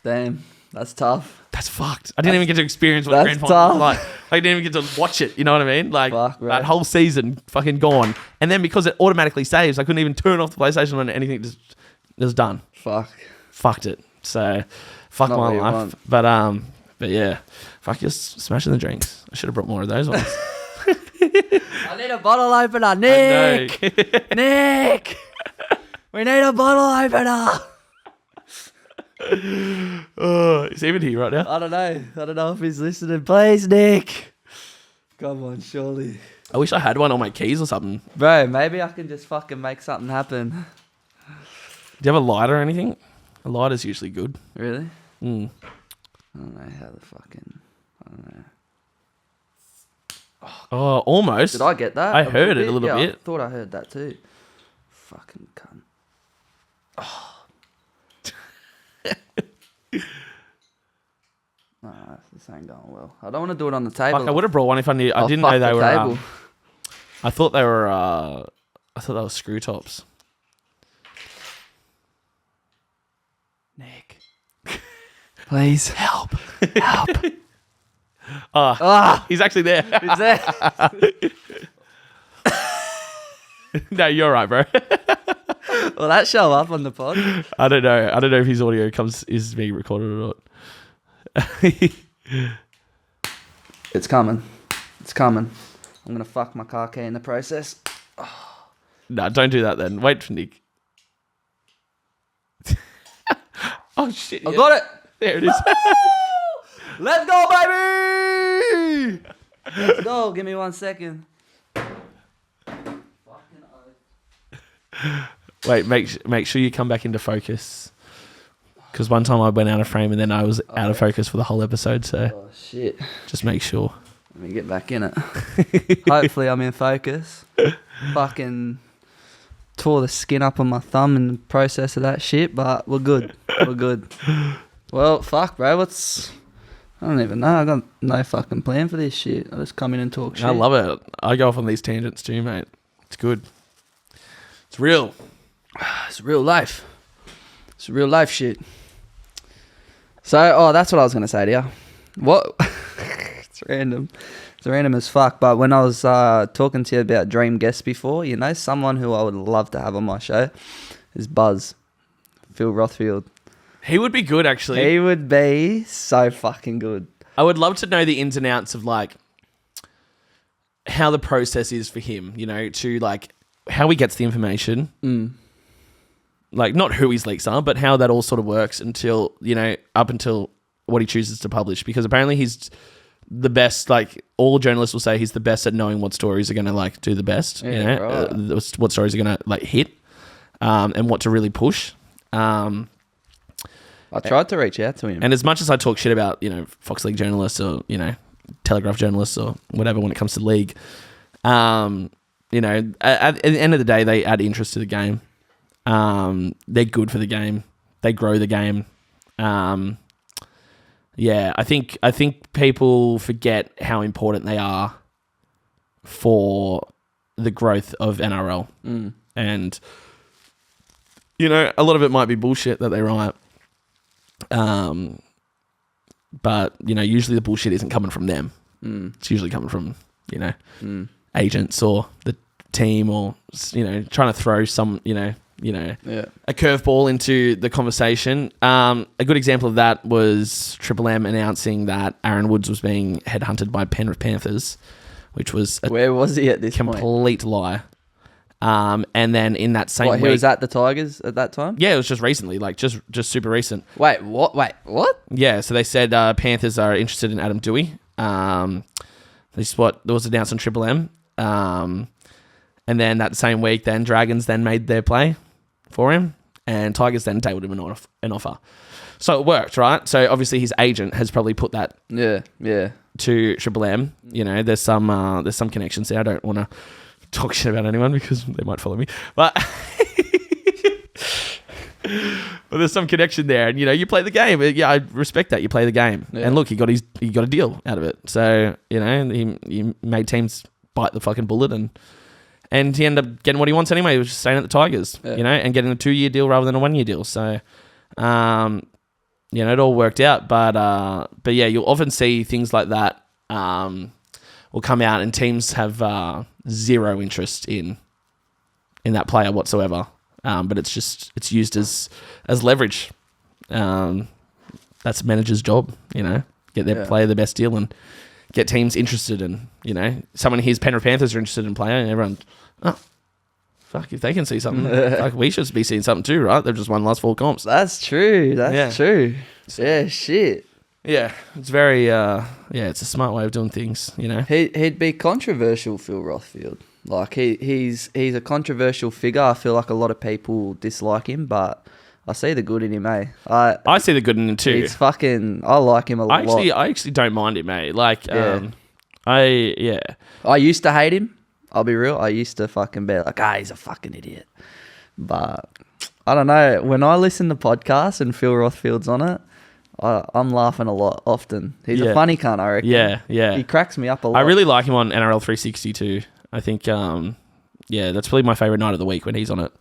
Damn, that's tough. That's fucked. I didn't even get to experience what the grand final was like. I didn't even get to watch it, you know what I mean? That whole season fucking gone. And then because it automatically saves, I couldn't even turn off the PlayStation on anything. Just it was done. Fucked it. So, fuck my life. But yeah, fuck, just smashing the drinks. I should have brought more of those ones. I need a bottle opener, Nick. Nick, we need a bottle opener. Is he even here right now? I don't know if he's listening. Please, Nick. Come on, surely. I wish I had one on my keys or something. Bro, maybe I can just fucking make something happen. Do you have a lighter or anything? A lighter's usually good. Really? I don't know how the fucking... I don't know. Oh, almost. Did I get that? I heard it a little bit. I thought I heard that too. Fucking cunt. Oh. Nah, this ain't going well. I don't want to do it on the table. Fuck, I would have brought one if I knew. I didn't know they were... I thought they were... I thought they were screw tops. Nick. Please. Help. He's actually there. He's there. No, you're right, bro. Will that show up on the pod? I don't know. I don't know if his audio is being recorded or not. It's coming. I'm going to fuck my car key in the process. No, don't do that then. Wait for Nick. Oh, shit. I got it. There it is. Let's go, baby! Let's go. Give me 1 second. Wait, make sure you come back into focus. Because one time I went out of frame and then I was out of focus for the whole episode. So Oh, shit. just make sure. Let me get back in it. Hopefully I'm in focus. Fucking tore the skin up on my thumb in the process of that shit, but we're good. We're good. Well, fuck, bro. I don't even know. I got no fucking plan for this shit. I just come in and talk shit. I love it. I go off on these tangents too, mate. It's good. It's real. It's real life. It's real life shit. So, that's what I was going to say to you. What? It's random. It's random as fuck. But when I was talking to you about dream guests before, you know, someone who I would love to have on my show is Buzz. Phil Rothfield. He would be good, actually. He would be so fucking good. I would love to know the ins and outs of, like, how the process is for him, you know, to, like, how he gets the information. Like, not who his leaks are, but how that all sort of works until, you know, up until what he chooses to publish. Because apparently he's the best, like, all journalists will say he's the best at knowing what stories are going to, like, do the best, Yeah, you know, right. what stories are going to, like, hit, and what to really push. I tried to reach out to him. And as much as I talk shit about, you know, Fox League journalists or, you know, Telegraph journalists or whatever when it comes to league, you know, at the end of the day, they add interest to the game. They're good for the game. They grow the game. Yeah, I think people forget how important they are for the growth of NRL. And, you know, a lot of it might be bullshit that they write. But, you know, usually the bullshit isn't coming from them. It's usually coming from, you know, agents or the team or, you know, trying to throw some, you know, a curveball into the conversation. A good example of that was Triple M announcing that Aaron Woods was being headhunted by Penrith Panthers, which was a Where was he at this point? complete lie. And then in that same What, week, he was at the Tigers at that time? yeah, it was just recently, like just super recent. Wait, what? Yeah, so they said Panthers are interested in Adam Dewey. This is what was announced on Triple M. And then that same week, then Dragons then made their play for him, and Tigers then tabled him an offer. So it worked, right? So obviously his agent has probably put that Yeah. to Triple M. You know, there's some connections there. I don't want to talk shit about anyone because they might follow me, but there's some connection there, and you know, you play the game. Yeah, I respect that. You play the game, and look, he got a deal out of it. So you know, he made teams bite the fucking bullet, and he ended up getting what he wants anyway. He was just staying at the Tigers, you know, and getting a 2-year deal rather than a 1-year deal. So, you know, it all worked out. But yeah, you'll often see things like that will come out, and teams have zero interest in that player whatsoever. But it's used as leverage. That's a manager's job, you know, get their player the best deal and get teams interested in, you know, someone hears Penrith Panthers are interested in playing, and everyone, oh, fuck, if they can see something, fuck, we should be seeing something too, right? They've just won the last 4 comps. That's true. That's true. Yeah, shit. Yeah, it's very, it's a smart way of doing things, you know. He'd be controversial, Phil Rothfield. Like, he's a controversial figure. I feel like a lot of people dislike him, but I see the good in him, eh? I see the good in him too. He's fucking... I like him a lot. I actually don't mind him, mate. Like, I used to hate him. I'll be real. I used to fucking be like, he's a fucking idiot. But I don't know. When I listen to podcasts and Phil Rothfield's on it, I'm laughing a lot often. He's a funny cunt, I reckon. Yeah. He cracks me up a lot. I really like him on NRL 360 too. I think, that's probably my favourite night of the week when he's on it.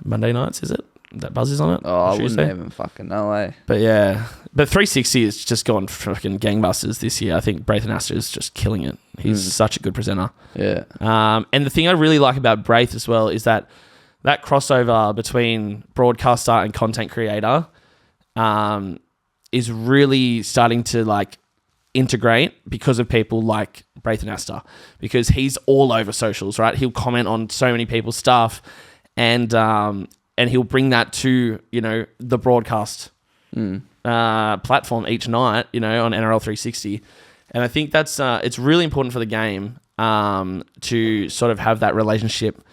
Monday nights, is it? That Buzz is on it? I wouldn't even fucking know, eh? But yeah. But 360 has just gone fucking gangbusters this year. I think Braith Anasta is just killing it. He's such a good presenter. Yeah. And the thing I really like about Braith as well is that crossover between broadcaster and content creator is really starting to like integrate because of people like Braith Anasta, because he's all over socials, right? He'll comment on so many people's stuff, and he'll bring that to, you know, the broadcast platform each night, you know, on NRL 360. And I think that's it's really important for the game to sort of have that relationship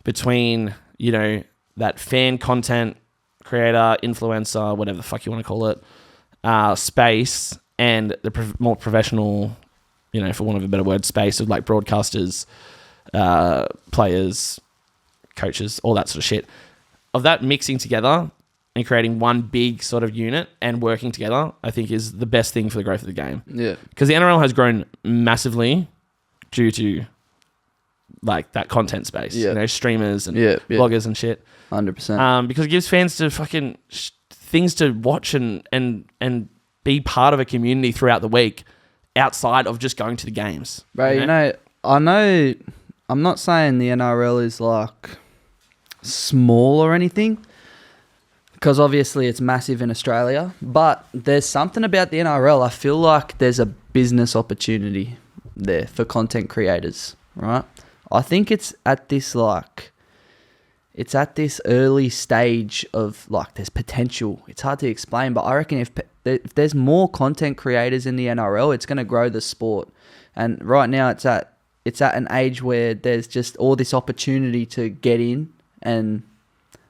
between that fan content creator, influencer, whatever the fuck you want to call it, space, and the more professional, for want of a better word, space of like broadcasters, players, coaches, all that sort of shit, of that mixing together and creating one big sort of unit and working together, I think is the best thing for the growth of the game. Yeah. Because the NRL has grown massively due to like that content space, streamers and bloggers and shit. 100%. Because it gives fans to fucking things to watch and be part of a community throughout the week outside of just going to the games. Bro, I know, I'm not saying the NRL is like small or anything, because obviously it's massive in Australia, but there's something about the NRL. I feel like there's a business opportunity there for content creators, right? I think it's at this early stage of like there's potential. It's hard to explain, but I reckon if there's more content creators in the NRL, it's going to grow the sport. And right now it's at an age where there's just all this opportunity to get in and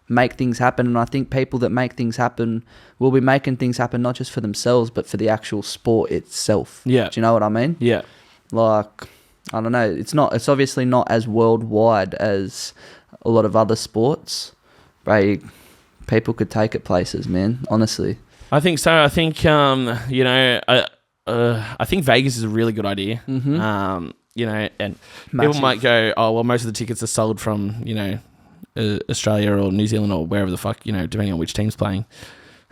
make things happen. And I think people that make things happen will be making things happen not just for themselves, but for the actual sport itself. Yeah. Do you know what I mean? Yeah. Like, I don't know. It's obviously not as worldwide as a lot of other sports, but people could take it places, man. Honestly. I think so. I think, I think Vegas is a really good idea. Mm-hmm. And Massive. people might go, oh, well, most of the tickets are sold from, Australia or New Zealand or wherever the fuck, depending on which team's playing,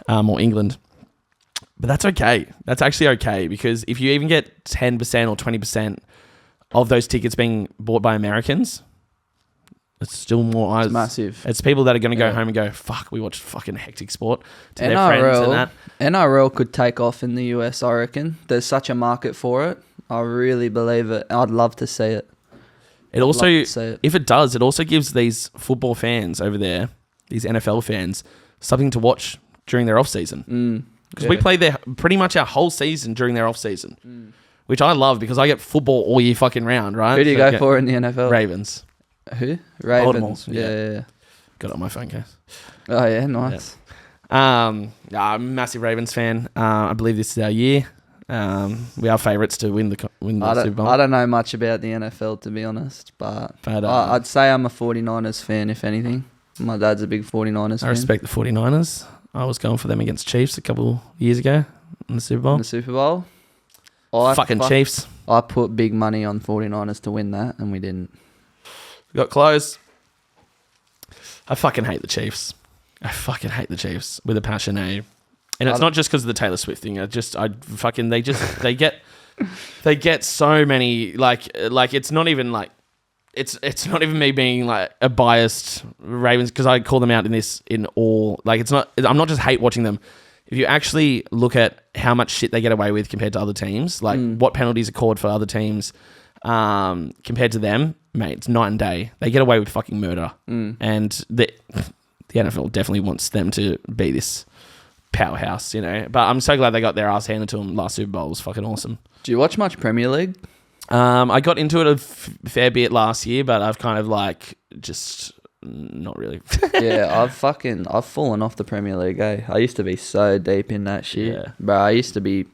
or England. But that's okay. That's actually okay, because if you even get 10% or 20% of those tickets being bought by Americans, it's still more eyes. It's massive. It's people that are going to go home and go, fuck, we watched fucking hectic sport to their friends and that. NRL could take off in the US, I reckon. There's such a market for it. I really believe it. I'd love to see it. If it does, it also gives these football fans over there, these NFL fans, something to watch during their off season. Because we play pretty much our whole season during their off season, which I love because I get football all year fucking round, right? Who do you go for in the NFL? Ravens. Who? Ravens. Baltimore, Yeah. Got it on my phone case. Oh yeah, nice. I'm a massive Ravens fan. I believe this is our year. We are favourites to win the Super Bowl. I don't know much about the NFL, to be honest, but I'd say I'm a 49ers fan, if anything. My dad's a big 49ers fan. I respect the 49ers. I was going for them against Chiefs a couple years ago in the Super Bowl. Chiefs. I put big money on 49ers to win that, and we didn't. We got close. I fucking hate the Chiefs. With a passion, eh? And it's not just because of the Taylor Swift thing. They get so many like it's not even like it's not even me being like a biased Ravens, because I call them out in all, like, it's not, I'm not just hate watching them. If you actually look at how much shit they get away with compared to other teams, like what penalties are called for other teams compared to them, mate, it's night and day. They get away with fucking murder. And the NFL definitely wants them to be this powerhouse, But I'm so glad they got their ass handed to them last Super Bowl. It was fucking awesome. Do you watch much Premier League? I got into it a fair bit last year, but I've kind of like just not really. Yeah, I've fallen off the Premier League, eh? I used to be so deep in that shit. Yeah. Bro, I used to be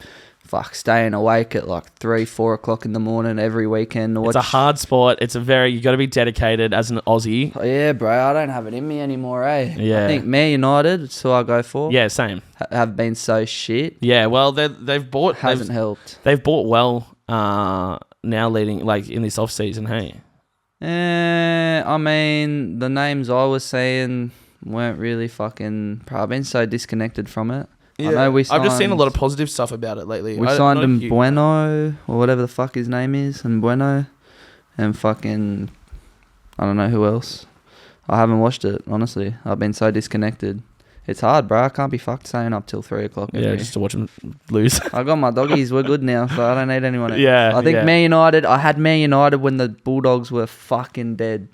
staying awake at like 3-4 o'clock in the morning every weekend to watch. It's a hard sport. You got to be dedicated as an Aussie. Oh, yeah, bro, I don't have it in me anymore, eh? Yeah. I think Man United, that's who I go for. Yeah, same. Have been so shit. Yeah, well, they've bought... Hasn't helped. They've bought well now leading, like, in this off-season, hey? I mean, the names I was saying weren't really fucking... I've been so disconnected from it. Yeah. I know I've just seen a lot of positive stuff about it lately. We signed Bueno, or whatever the fuck his name is, and Bueno, and fucking... I don't know who else. I haven't watched it, honestly. I've been so disconnected. It's hard, bro. I can't be fucked staying up till 3 o'clock. Yeah, just to watch them lose. I got my doggies. We're good now, so I don't need anyone else. Yeah, I think Man United... I had Man United when the Bulldogs were fucking dead.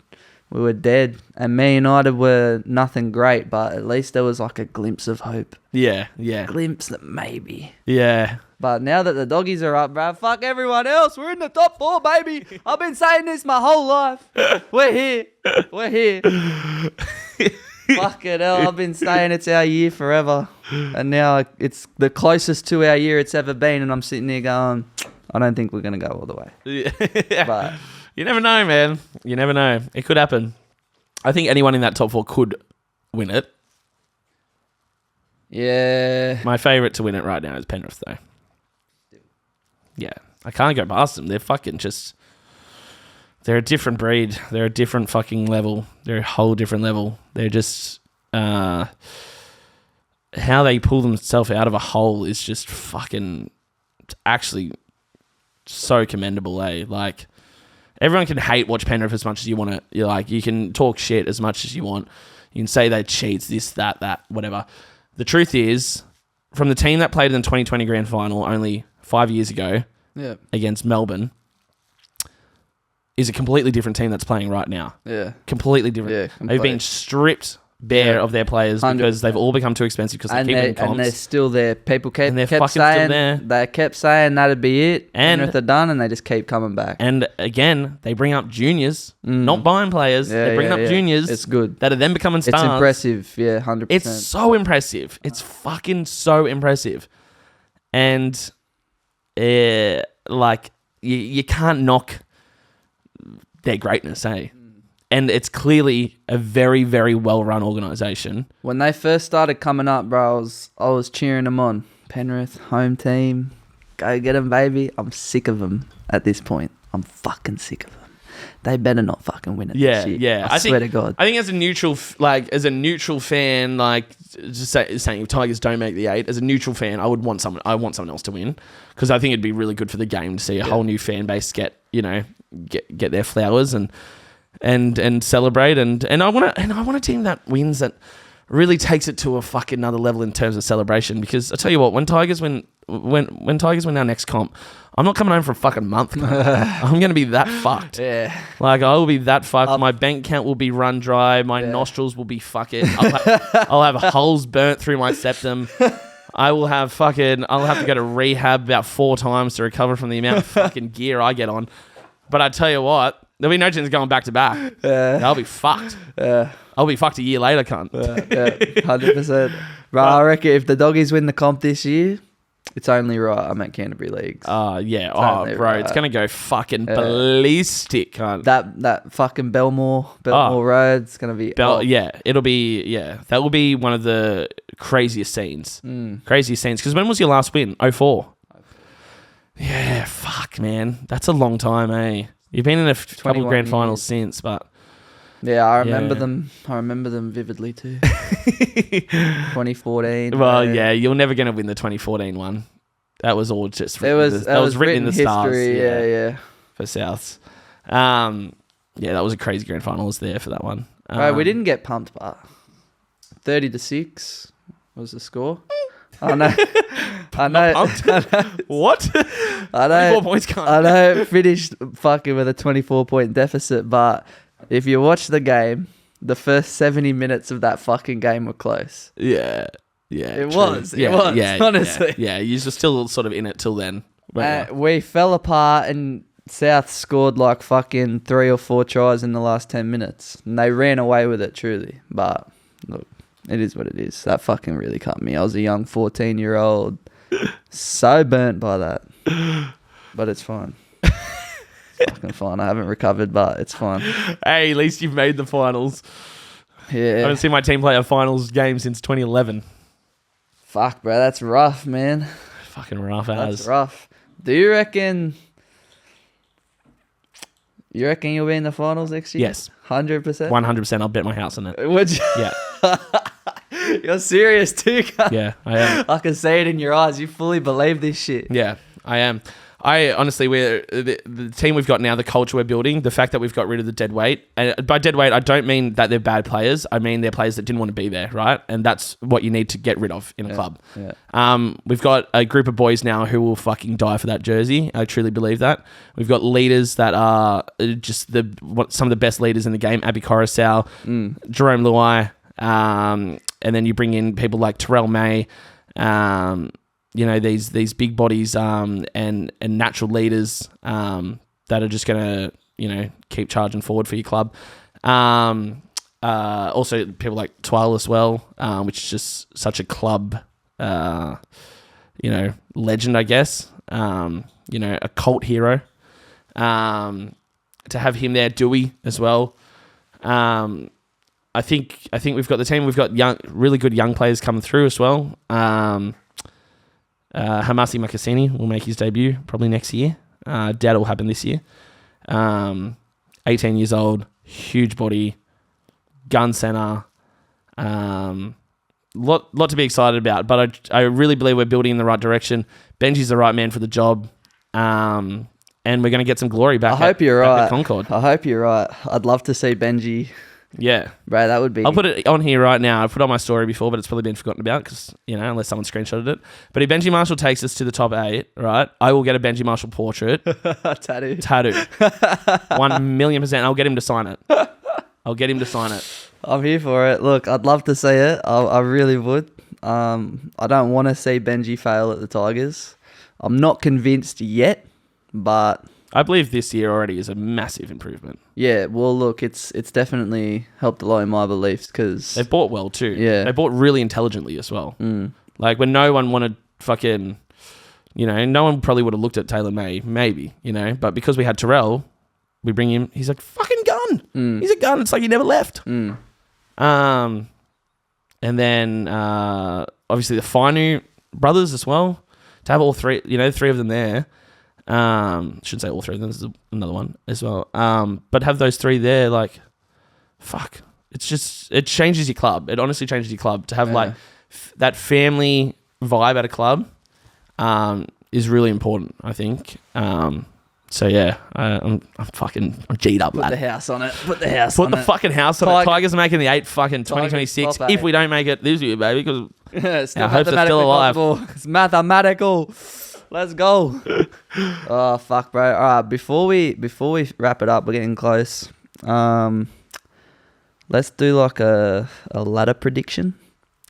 We were dead. And Man United were nothing great, but at least there was like a glimpse of hope. Yeah. Glimpse that maybe. Yeah. But now that the Doggies are up, bro, fuck everyone else. We're in the top 4, baby. I've been saying this my whole life. We're here. Fuck it hell. I've been saying it's our year forever. And now it's the closest to our year it's ever been. And I'm sitting here going, I don't think we're going to go all the way. Yeah. But you never know, man. You never know. It could happen. I think anyone in that top 4 could win it. yeah. My favourite to win it right now is Penrith, though. Yeah. I can't go past them. They're fucking just... They're a different breed. They're a different fucking level. They're a whole different level. They're just... how they pull themselves out of a hole is just fucking... It's actually so commendable, eh? Like, everyone can watch Penrith as much as you want to. You're like, you can talk shit as much as you want. You can say they cheats, this, that, whatever. The truth is, from the team that played in the 2020 grand final only 5 years ago against Melbourne, is a completely different team that's playing right now. Yeah. Completely different. Yeah, They've been stripped bare of their players 100%. because they've all become too expensive because they keep winning comps. And they're still there. People kept they're fucking saying still there. They kept saying that'd be it. And Penrith are done, and they just keep coming back. And again, they bring up juniors, not buying players. Yeah, they bring up juniors. It's good. That are then becoming stars. It's impressive. Yeah, 100%. It's so impressive. It's fucking so impressive. And like you can't knock their greatness, eh? And it's clearly a very, very well-run organisation. When they first started coming up, bro, I was cheering them on. Penrith, home team, go get them, baby. I'm sick of them at this point. I'm fucking sick of them. They better not fucking win it. Yeah, this year. yeah. I swear to God. I think as a neutral, fan, like just saying if Tigers don't make the 8, as a neutral fan, I want someone else to win because I think it'd be really good for the game to see a whole new fan base get their flowers and celebrate and I want a team that wins that really takes it to a fucking another level in terms of celebration because I tell you what, when Tigers win our next comp, I'm not coming home for a fucking month. I'm gonna be that fucked. Yeah. Like I will be that fucked. My bank account will be run dry. My nostrils will be fucking. I'll have holes burnt through my septum. I'll have to go to rehab about 4 times to recover from the amount of fucking gear I get on. But I tell you what, there'll be no chance of going back to back. I'll be fucked. I'll be fucked a year later, cunt. 100%. Bro, I reckon if the Doggies win the comp this year, it's only right I'm at Canterbury Leagues. Yeah. It's Bro, it's going to go fucking ballistic, cunt. That fucking Belmore Road, it's going to be... it'll be... Yeah, that will be one of the craziest scenes. Craziest scenes. Because when was your last win? 2004. Yeah, fuck, man. That's a long time, eh? You've been in a couple grand finals since, but... Yeah, I remember them. I remember them vividly too. 2014. Well, yeah, you're never going to win the 2014 one. That was all just written. That was written in the history, stars. Yeah. For Souths. Yeah, that was a crazy grand final. I was there for that one. Right, we didn't get pumped, but 30-6 was the score. I know. What? I know. 24 points. I know. Finished fucking with a 24-point deficit, but if you watch the game, the first 70 minutes of that fucking game were close. Yeah. It was. Honestly. Yeah. You were still sort of in it till then. We fell apart and South scored like fucking 3 or 4 tries in the last 10 minutes, and they ran away with it truly. But look, it is what it is. That fucking really cut me. I was a young 14-year-old, so burnt by that. But it's fine. It's fucking fine. I haven't recovered, but it's fine. Hey, at least you've made the finals. Yeah. I haven't seen my team play a finals game since 2011. Fuck, bro. That's rough, man. Fucking rough as. That's rough. Do you reckon... you'll be in the finals next year? Yes. 100%? 100%. I'll bet my house on it. Would you? Yeah. You're serious too, cunt. Yeah, I am. I can see it in your eyes. You fully believe this shit. Yeah, I am. I honestly, we're the team we've got now, the culture we're building, the fact that we've got rid of the dead weight. And by dead weight, I don't mean that they're bad players. I mean they're players that didn't want to be there, right? And that's what you need to get rid of in a club. Yeah. We've got a group of boys now who will fucking die for that jersey. I truly believe that. We've got leaders that are just some of the best leaders in the game. Abby Coruscant, Jerome Luai, and then you bring in people like Terrell May. You know, these big bodies and natural leaders that are just going to, you know, keep charging forward for your club. Also, people like Twile as well, which is just such a club, you know, legend, I guess. You know, a cult hero. To have him there, Dewey as well. I think we've got the team. We've got really good young players coming through as well. Hamasi Makasini will make his debut probably next year. Doubt it will happen this year. 18 years old, huge body, gun center. Lot to be excited about, but I really believe we're building in the right direction. Benji's the right man for the job. And we're going to get some glory back. I hope you're right. At Concord. I hope you're right. I'd love to see Benji. Yeah. Bro, that would be... I'll put it on here right now. I've put it on my story before, but it's probably been forgotten about because, you know, unless someone screenshotted it. But if Benji Marshall takes us to the top 8, right, I will get a Benji Marshall portrait. Tattoo. 1,000,000%. I'll get him to sign it. I'm here for it. Look, I'd love to see it. I really would. I don't want to see Benji fail at the Tigers. I'm not convinced yet, but... I believe this year already is a massive improvement. Yeah, well, look, it's definitely helped a lot in my beliefs because... They've bought well too. Yeah. They bought really intelligently as well. Like when no one wanted fucking... You know, no one probably would have looked at Taylor May, maybe, you know. But because we had Terrell, we bring him... He's a fucking gun. He's a gun. It's like he never left. And then, obviously, the Fainu brothers as well. To have all three, you know, 3 of them there... shouldn't say all 3 of them. There's another one as well. But have those 3 there, like, fuck. It's just, it changes your club. It honestly changes your club to have like that family vibe at a club. Is really important, I think. So yeah, I'm G'd up. Put the house on it. Put the house Put on the it. fucking house on it. Tigers are making the 8 fucking 2026. top If 8. we don't make it this year, baby, because Still our hopes are still alive. possible. It's mathematical. Let's go. Oh fuck, bro. All right, before we wrap it up, we're getting close. Let's do like a ladder prediction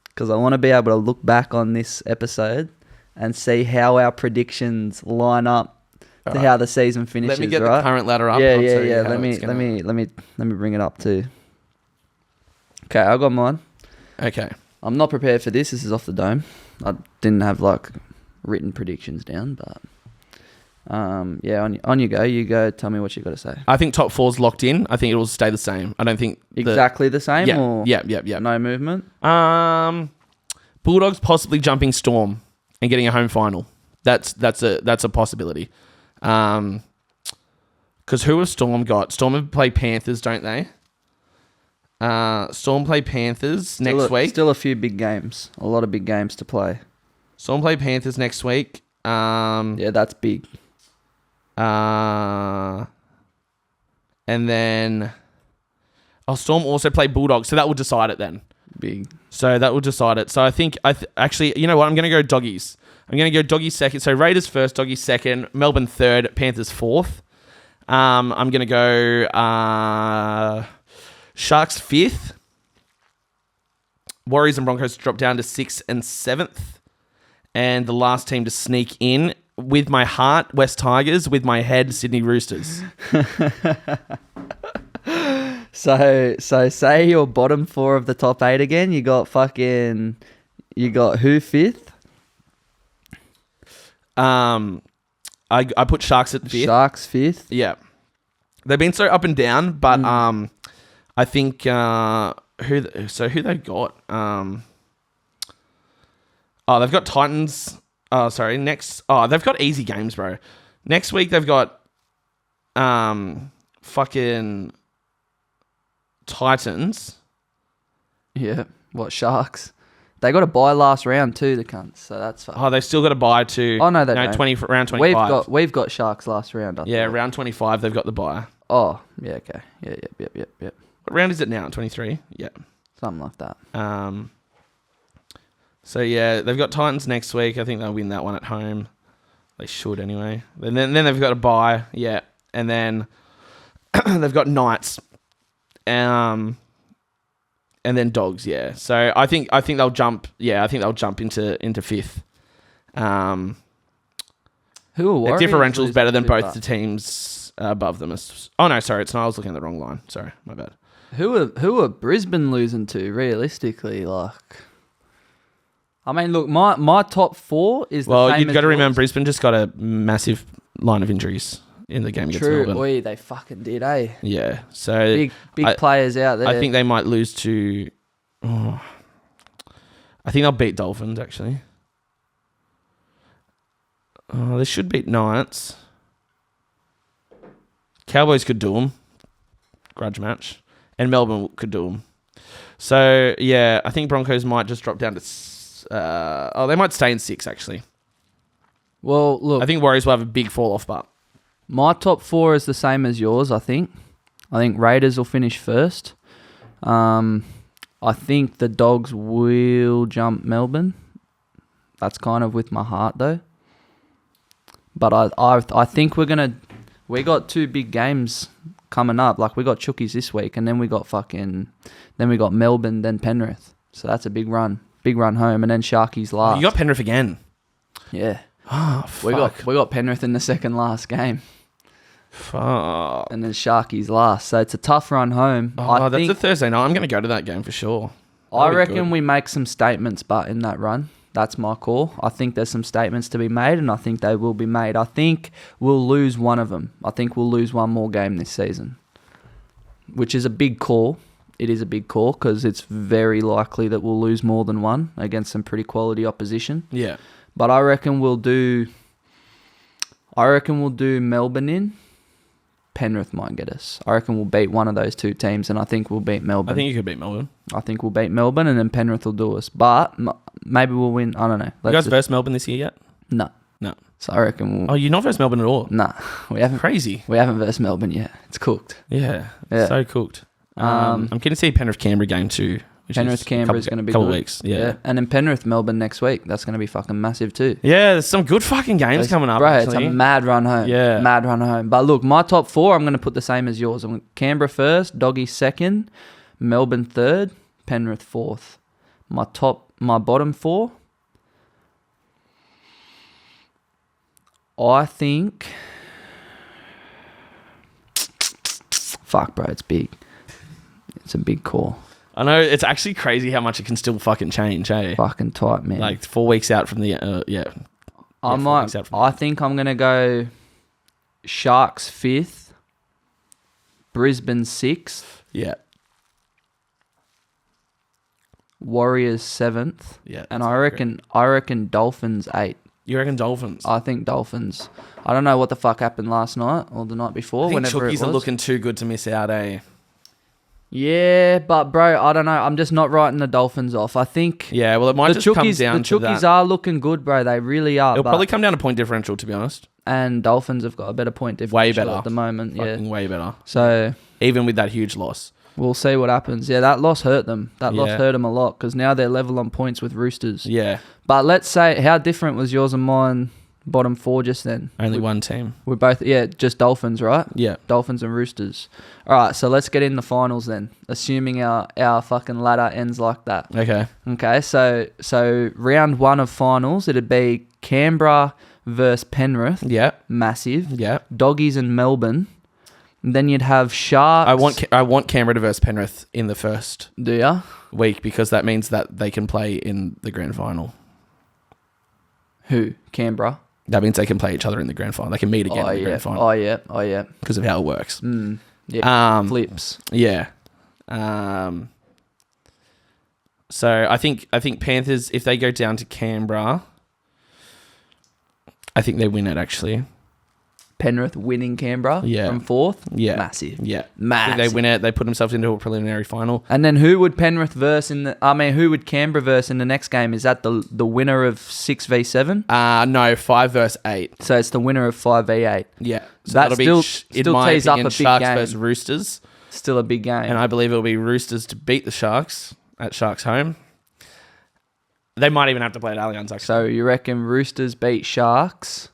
because I want to be able to look back on this episode and see how our predictions line up to how the season finishes. Let me get right? the current ladder up. Yeah. I'll tell you how Let me it's gonna- bring it up too. Okay, I got mine. Okay. I'm not prepared for this. This is off the dome. I didn't have like written predictions down, but yeah, on you go. You go. Tell me what you got to say. I think top 4's locked in. I think it will stay the same. I don't think Exactly the same. Yeah, or yeah. no movement. Bulldogs possibly jumping Storm and getting a home final. That's a possibility. Because who have Storm got? Storm have played Panthers, don't they? Storm play Panthers next week. Still a few big games. A lot of big games to play. Storm play Panthers next week. Yeah, that's big. And then Storm also play Bulldogs, so that will decide it then. Big. So that will decide it. So I think actually, you know what? I'm going to go Doggies. I'm going to go Doggies second. So Raiders first, Doggies second, Melbourne third, Panthers fourth. I'm going to go Sharks fifth. Warriors and Broncos drop down to 6th and 7th. And the last team to sneak in, with my heart, West Tigers, with my head, Sydney Roosters. So say your bottom 4 of the top 8 again. You got who 5th? I put Sharks at 5th. Sharks 5th. Yeah. They've been so up and down, but I think who they got? They've got Titans. They've got easy games, bro. Next week they've got fucking Titans. Yeah. What, Sharks? They got a bye last round too, the cunts. So that's fucked. Oh, they've still got to buy to. Oh no, they don't. Round 25. We've got Sharks last round. I Yeah, thought. round 25 they've got the buy. Oh yeah, okay, yeah. What round is it now? 23. Yeah. Something like that. So yeah, they've got Titans next week. I think they'll win that one at home. They should anyway. And then they've got a bye. Yeah, and then they've got Knights. And then Dogs. Yeah. So I think they'll jump. Yeah, I think they'll jump into fifth. Who are The Warriors? differential's better than both But the teams above them. Oh no, sorry, I was looking at the wrong line. Sorry, my bad. Who are Brisbane losing to realistically? Like, I mean, look, my top 4 is the same You've as got to yours. remember Brisbane just got a massive line of injuries in the game against True, Melbourne. oi, they fucking did, eh? Yeah, so Big players out there. I think they might lose to. I think they'll beat Dolphins actually. They should beat Knights. Cowboys could do them. Grudge match. And Melbourne could do them. So, yeah, I think Broncos might just drop down to... they might stay in 6, actually. Well, look, I think Warriors will have a big fall-off, but... my top 4 is the same as yours, I think. I think Raiders will finish first. I think the Dogs will jump Melbourne. That's kind of with my heart, though. But I think we got 2 big games coming up. Like, we got Chookies this week, and then we got Melbourne, then Penrith. So that's a big run home, and then Sharkies last. You got Penrith again. Yeah. Oh, fuck. We got Penrith in the second last game, Fuck. and then Sharkies last. So it's a tough run home. Oh, that's a Thursday night. I'm going to go to that game for sure. I reckon we make some statements, but in that run. That's my call. I think there's some statements to be made, and I think they will be made. I think we'll lose one of them. I think we'll lose one more game this season, which is a big call. It is a big call because it's very likely that we'll lose more than one against some pretty quality opposition. Yeah. But I reckon we'll do Melbourne in. Penrith might get us. I reckon we'll beat one of those 2 teams, and I think we'll beat Melbourne. I think you could beat Melbourne. I think we'll beat Melbourne, and then Penrith will do us. But maybe we'll win. I don't know. You guys versed Melbourne this year yet? No. No. So I reckon we'll... Oh, you're not versed Melbourne at all? Nah. We haven't Crazy. versed Melbourne yet. It's cooked. Yeah. Yeah. So cooked. I'm keen to see Penrith-Canberra game too. Penrith-Canberra is going to be couple good. Weeks. Yeah. And then Penrith-Melbourne next week. That's going to be fucking massive too. Yeah, there's some good fucking games coming up. Bro, actually. it's a mad run home. Yeah. Mad run home. But look, my top 4, I'm going to put the same as yours. I'm going Canberra first, Doggy second, Melbourne third, Penrith fourth. My bottom 4, I think... Fuck, bro, it's big. It's a big call. I know, it's actually crazy how much it can still fucking change, hey? Fucking tight, man. Like 4 weeks out from the, I think I'm going to go Sharks 5th, Brisbane 6th, Yeah. Warriors 7th, Yeah. and I reckon Dolphins 8th. You reckon Dolphins? I think Dolphins. I don't know what the fuck happened last night or the night before. I think Whenever it Chookies was. are looking too good to miss out, eh? Yeah, but bro, I don't know. I'm just not writing the Dolphins off. I think Yeah, well, it might the just come Chookies, down to Chookies that. are looking good, bro. They really are. It'll but- probably come down to point differential, to be honest. and Dolphins have got a better point differential Way better. at the moment. Yeah, Fucking way better. so Even with that huge loss. we'll see what happens. Yeah, that loss hurt them. That loss Yeah. hurt them a lot because now they're level on points with Roosters. Yeah. But let's say, how different was yours and mine? Bottom 4 just then. Only one team. We're both, just Dolphins, right? Yeah. Dolphins and Roosters. All right, so let's get in the finals then, assuming our fucking ladder ends like that. Okay. Okay, so round 1 of finals, it'd be Canberra versus Penrith, Yeah. massive. Yeah. Doggies and Melbourne. And then you'd have Sharks. I want Canberra to versus Penrith in the first Do ya? week because that means that they can play in the grand final. Who? Canberra? That means they can play each other in the grand final. They can meet again in the yeah. grand final Oh yeah. because of how it works. Yeah. Flips. Yeah. So I think Panthers, if they go down to Canberra, I think they win it actually. Penrith winning Canberra from 4th. Yeah. Massive. Yeah. Massive. If they win it, they put themselves into a preliminary final. And then who would Penrith verse who would Canberra verse in the next game? Is that the winner of 6v7? No, 5 versus 8. So it's the winner of 5v8. Yeah. So That that'll still be, in my tees up opinion, a big Sharks game. versus Roosters. Still a big game. And I believe it'll be Roosters to beat the Sharks at Sharks home. They might even have to play at Allianz, actually. So you reckon Roosters beat Sharks?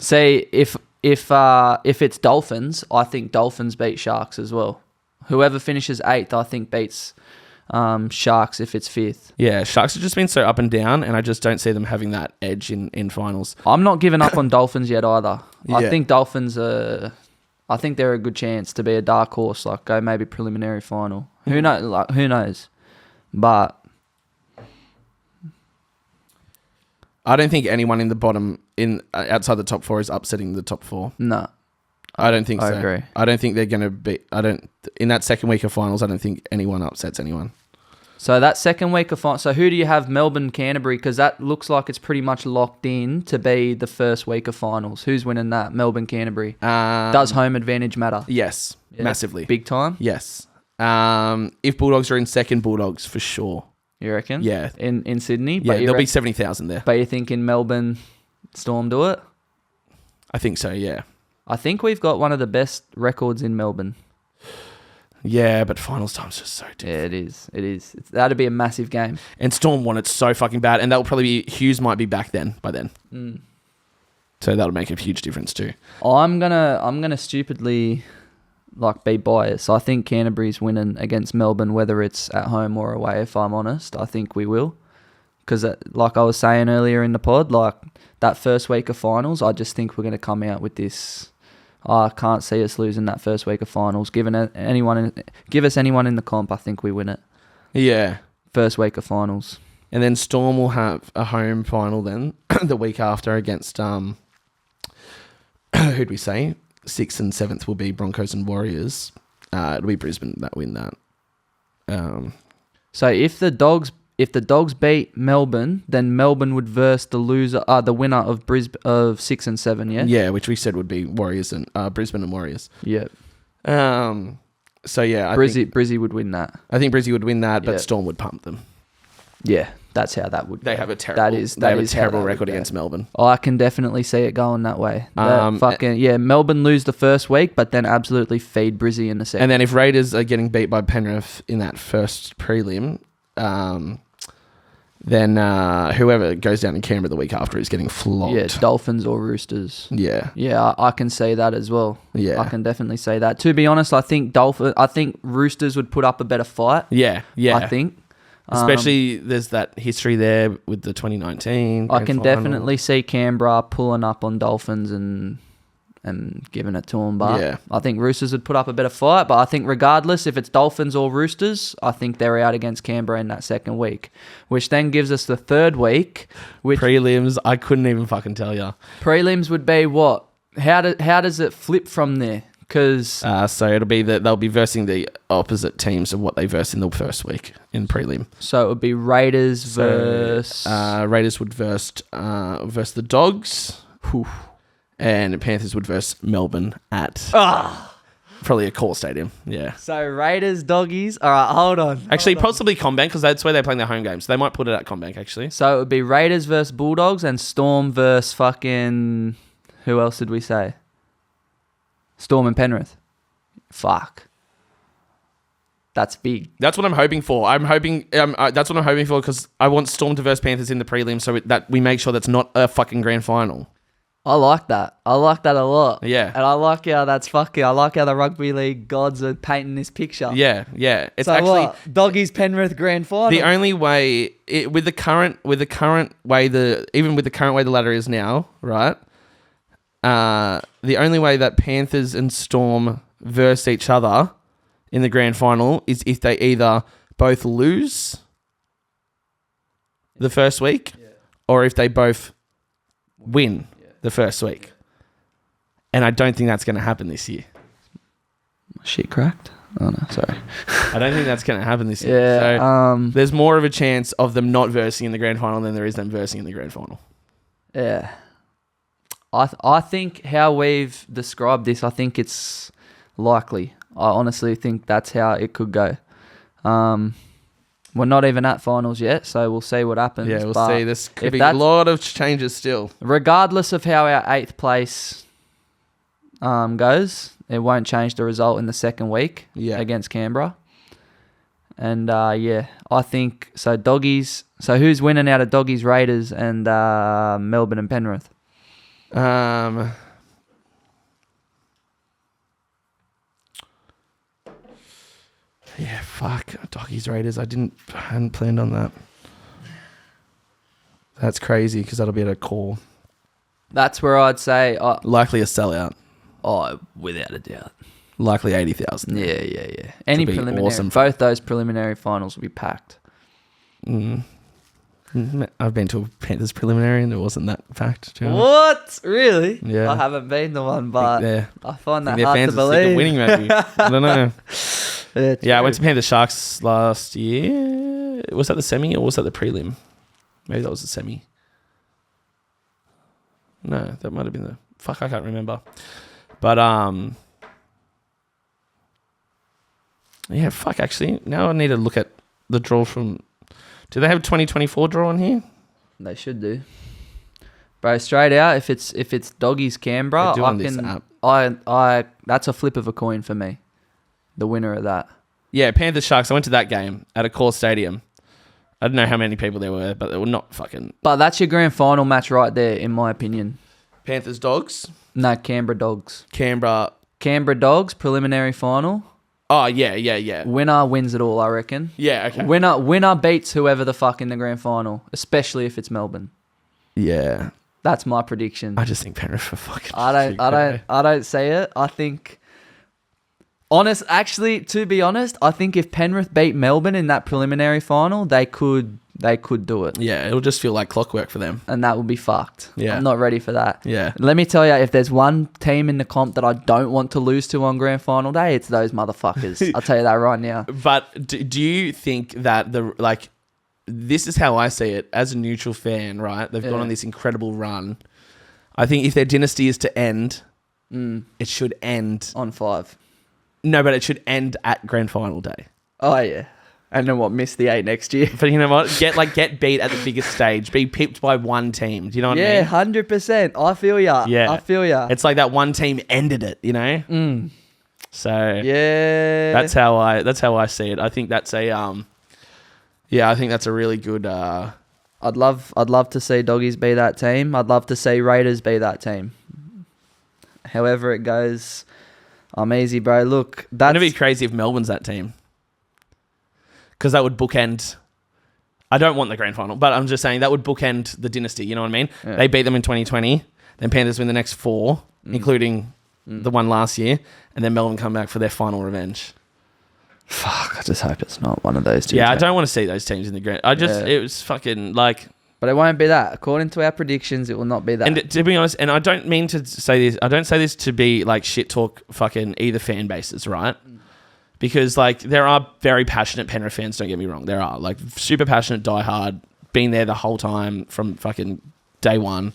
Say if it's Dolphins, I think Dolphins beat Sharks as well. Whoever finishes 8th, I think beats Sharks if it's 5th. Yeah, Sharks have just been so up and down, and I just don't see them having that edge in finals. I'm not giving up on Dolphins yet either. I Yeah. think Dolphins I think they're a good chance to be a dark horse, like go maybe preliminary final. Who knows? But I don't think anyone in the bottom outside the top 4 is upsetting the top 4. no. I don't think so. I agree. I don't think they're going to be. In that second week of finals, I don't think anyone upsets anyone. So that second week of finals, so who do you have? Melbourne, Canterbury, because that looks like it's pretty much locked in to be the first week of finals. Who's winning that? Melbourne, Canterbury. Does home advantage matter? Yes, Yeah. massively. Big time? Yes. If Bulldogs are in second, Bulldogs for sure. You reckon? Yeah. In Sydney? Yeah, But there'll be 70,000 there. But you think in Melbourne, Storm do it? I think so, yeah. I think we've got one of the best records in Melbourne. Yeah, but finals time's just so different. Yeah, it is. It is. That'd be a massive game. And Storm want it so fucking bad, and that'll probably be, Hughes might be back by then. So that'll make a huge difference too. I'm gonna stupidly be biased. I think Canterbury's winning against Melbourne, whether it's at home or away. If I'm honest, I think we will. Because, like I was saying earlier in the pod, that first week of finals, I just think we're going to come out with this. I can't see us losing that first week of finals. Give us anyone in the comp, I think we win it. Yeah. First week of finals. And then Storm will have a home final then the week after against who'd we say? 6th and 7th will be Broncos and Warriors. It'll be Brisbane that win that. So if the Dogs beat Melbourne, then Melbourne would verse the winner of Brisbane of 6 and 7. Yeah. Yeah, which we said would be Warriors and Brisbane and Warriors. Yeah. So yeah, Brizzy would win that. I think Brizzy would win that, but Yeah. Storm would pump them. Yeah, that's how that would. They go. have a terrible. That is how terrible that would record go. against Melbourne. I can definitely see it going that way. Um, Melbourne lose the first week, but then absolutely feed Brizzy in the second. And then if Raiders are getting beat by Penrith in that first prelim, then whoever goes down in Canberra the week after is getting flogged. Yeah, Dolphins or Roosters. Yeah. Yeah, I can see that as well. Yeah. I can definitely see that. To be honest, I think Roosters would put up a better fight. Yeah. Yeah. I think. Especially there's that history there with the 2019. I can grand final. definitely see Canberra pulling up on Dolphins and giving it to them. But Yeah. I think Roosters would put up a better fight. But I think regardless, if it's Dolphins or Roosters, I think they're out against Canberra in that second week, which then gives us the third week. Which Prelims, I couldn't even fucking tell you. prelims would be what? How does it flip from there? Because So it'll be that they'll be versing the opposite teams of what they versed in the first week in prelim. so it would be Raiders versus Raiders would verse the Dogs. And Panthers would verse Melbourne at probably a core stadium. Yeah. So Raiders, Doggies. All right, hold on. Actually, possibly Combank because that's where they're playing their home games. So they might put it at Combank, actually. So it would be Raiders versus Bulldogs and Storm versus fucking... Who else did we say? Storm and Penrith. Fuck. That's big. That's what I'm hoping for. That's what I'm hoping for because I want Storm to verse Panthers in the prelim so that we make sure that's not a fucking grand final. I like that. I like that a lot. Yeah. And I like how I like how the Rugby League gods are painting this picture. Yeah, yeah. It's So actually what? Doggies Penrith grand final. the only way even with the current way the ladder is now, right? The only way that Panthers and Storm verse each other in the grand final is if they either both lose the first week or if they both win the first week. And I don't think that's going to happen this year. Shit cracked? Oh no, sorry. I don't think that's going to happen this year. Yeah. So there's more of a chance of them not versing in the grand final than there is them versing in the grand final. Yeah. I think how we've described this, I think it's likely. I honestly think that's how it could go. We're not even at finals yet, so we'll see what happens. Yeah, we'll but see. This could be a lot of changes still. Regardless of how our 8th place goes, it won't change the result in the second week against Canberra. And I think so. Doggies. So who's winning out of Doggies, Raiders, and Melbourne and Penrith? Yeah, fuck. Doggies, Raiders. I hadn't planned on that. That's crazy because that'll be at a call. That's where I'd say Likely a sellout. Oh, without a doubt. Likely 80,000. Yeah. Any be preliminary, awesome. both those preliminary finals will be packed. I've been to a Panthers preliminary and it wasn't that packed. What? Really? Yeah. I haven't been to one, but I find that their hard fans to are sick of believe. winning, maybe. I don't know. Yeah, I went to Panthers Sharks last year. Was that the semi or was that the prelim? Maybe that was the semi. No, that might have been the... Fuck, I can't remember. But, yeah, fuck, actually. Now I need to look at the draw from... Do they have 2024 draw on here? They should do. Bro, straight out, if it's Doggies Canberra, I that's a flip of a coin for me. The winner of that. Yeah, Panthers Sharks. I went to that game at a core stadium. I don't know how many people there were, but they were not fucking... But that's your grand final match right there, in my opinion. Panthers Dogs? No, Canberra Dogs. Canberra Dogs, preliminary final. Oh, yeah. Winner wins it all, I reckon. Yeah, okay. Winner beats whoever the fuck in the grand final, especially if it's Melbourne. Yeah. That's my prediction. I just think Penrith are fucking... I don't say it. I think... to be honest, I think if Penrith beat Melbourne in that preliminary final, they could do it. Yeah, it'll just feel like clockwork for them. And that would be fucked. Yeah. I'm not ready for that. Yeah. Let me tell you, if there's one team in the comp that I don't want to lose to on grand final day, it's those motherfuckers. I'll tell you that right now. But do you think that this is how I see it as a neutral fan, right? They've gone on this incredible run. I think if their dynasty is to end, it should end... On 5. No, but it should end at grand final day. Oh, yeah. And then miss the 8 next year. But you know what? Get beat at the biggest stage. Be pipped by one team. Do you know what I mean? Yeah, 100%. I feel ya. Yeah. I feel ya. It's like that one team ended it, you know? So yeah. That's how I see it. I think that's I think that's a really good I'd love to see Doggies be that team. I'd love to see Raiders be that team. However it goes, I'm easy, bro. Look, that's... It'd be crazy if Melbourne's that team. Because that would bookend... I don't want the grand final, but I'm just saying that would bookend the dynasty, you know what I mean? Yeah. They beat them in 2020, then Panthers win the next 4, including the one last year, and then Melbourne come back for their final revenge. Fuck, I just hope it's not one of those two. Yeah, I don't want to see those teams in the grand... It was fucking like... But it won't be that. According to our predictions, it will not be that. And to be honest, and I don't mean to say this, I don't say this to be like shit talk fucking either fan bases, right? Because like there are very passionate Penrith fans, don't get me wrong. There are like super passionate, diehard, been there the whole time from fucking day one.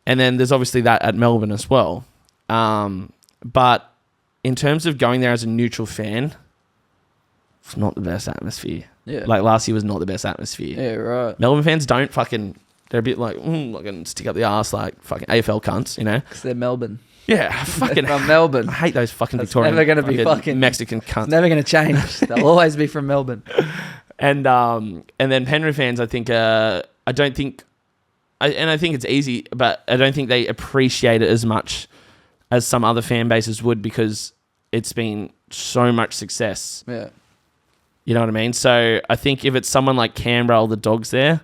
And then there's obviously that at Melbourne as well. But in terms of going there as a neutral fan, it's not the best atmosphere. Yeah. Like last year was not the best atmosphere. Yeah, right. Melbourne fans don't fucking... They're a bit like, fucking stick up the arse like fucking AFL cunts, you know? Because they're Melbourne. Yeah, fucking... From Melbourne. I hate those fucking That's Victorian never gonna be fucking Mexican cunts. It's never going to change. They'll always be from Melbourne. And then Penrith fans, I think... I don't think... and I think it's easy, but I don't think they appreciate it as much as some other fan bases would because it's been so much success. Yeah. You know what I mean? So I think if it's someone like Canberra or the Dogs there,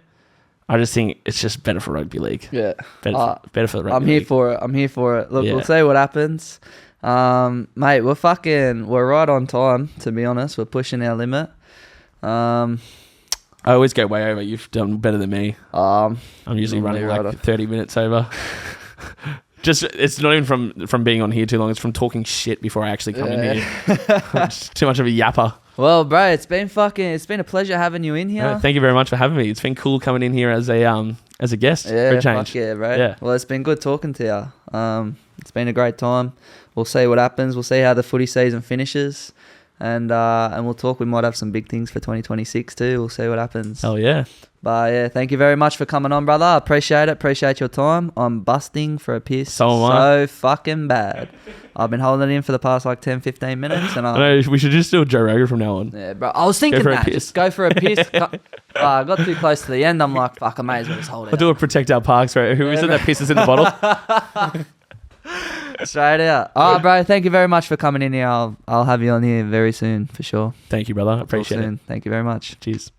I just think it's just better for rugby league. Yeah. Better for the rugby I'm league. I'm here for it. Look, we'll see what happens. Mate, we're right on time, to be honest. We're pushing our limit. I always go way over. You've done better than me. I'm usually running like 30 minutes over. Just it's not even from being on here too long. It's from talking shit before I actually come in here. I'm just too much of a yapper. Well, bro, it's been a pleasure having you in here. Thank you very much for having me. It's been cool coming in here as a as a guest Yeah, for a change. fuck yeah, bro. Yeah. Well, it's been good talking to you. It's been a great time. We'll see what happens. We'll see how the footy season finishes. And we'll talk. We might have some big things for 2026 too. We'll see what happens. Oh yeah. But yeah, thank you very much for coming on, brother. I appreciate it. Appreciate your time. I'm busting for a piss So am I. so fucking bad. I've been holding it in for the past like 10, 15 minutes. And I know, we should just do a Joe Rogan from now on. yeah, bro. I was thinking for a that. piss. Just go for a piss. I got too close to the end. I'm like, fuck, I may as well just hold it I'll do a protect our parks, right? Who is it that pisses in the bottle? straight out. All right, bro. Thank you very much for coming in here. I'll have you on here very soon for sure. Thank you, brother. I Talk appreciate it. soon. Thank you very much. Cheers.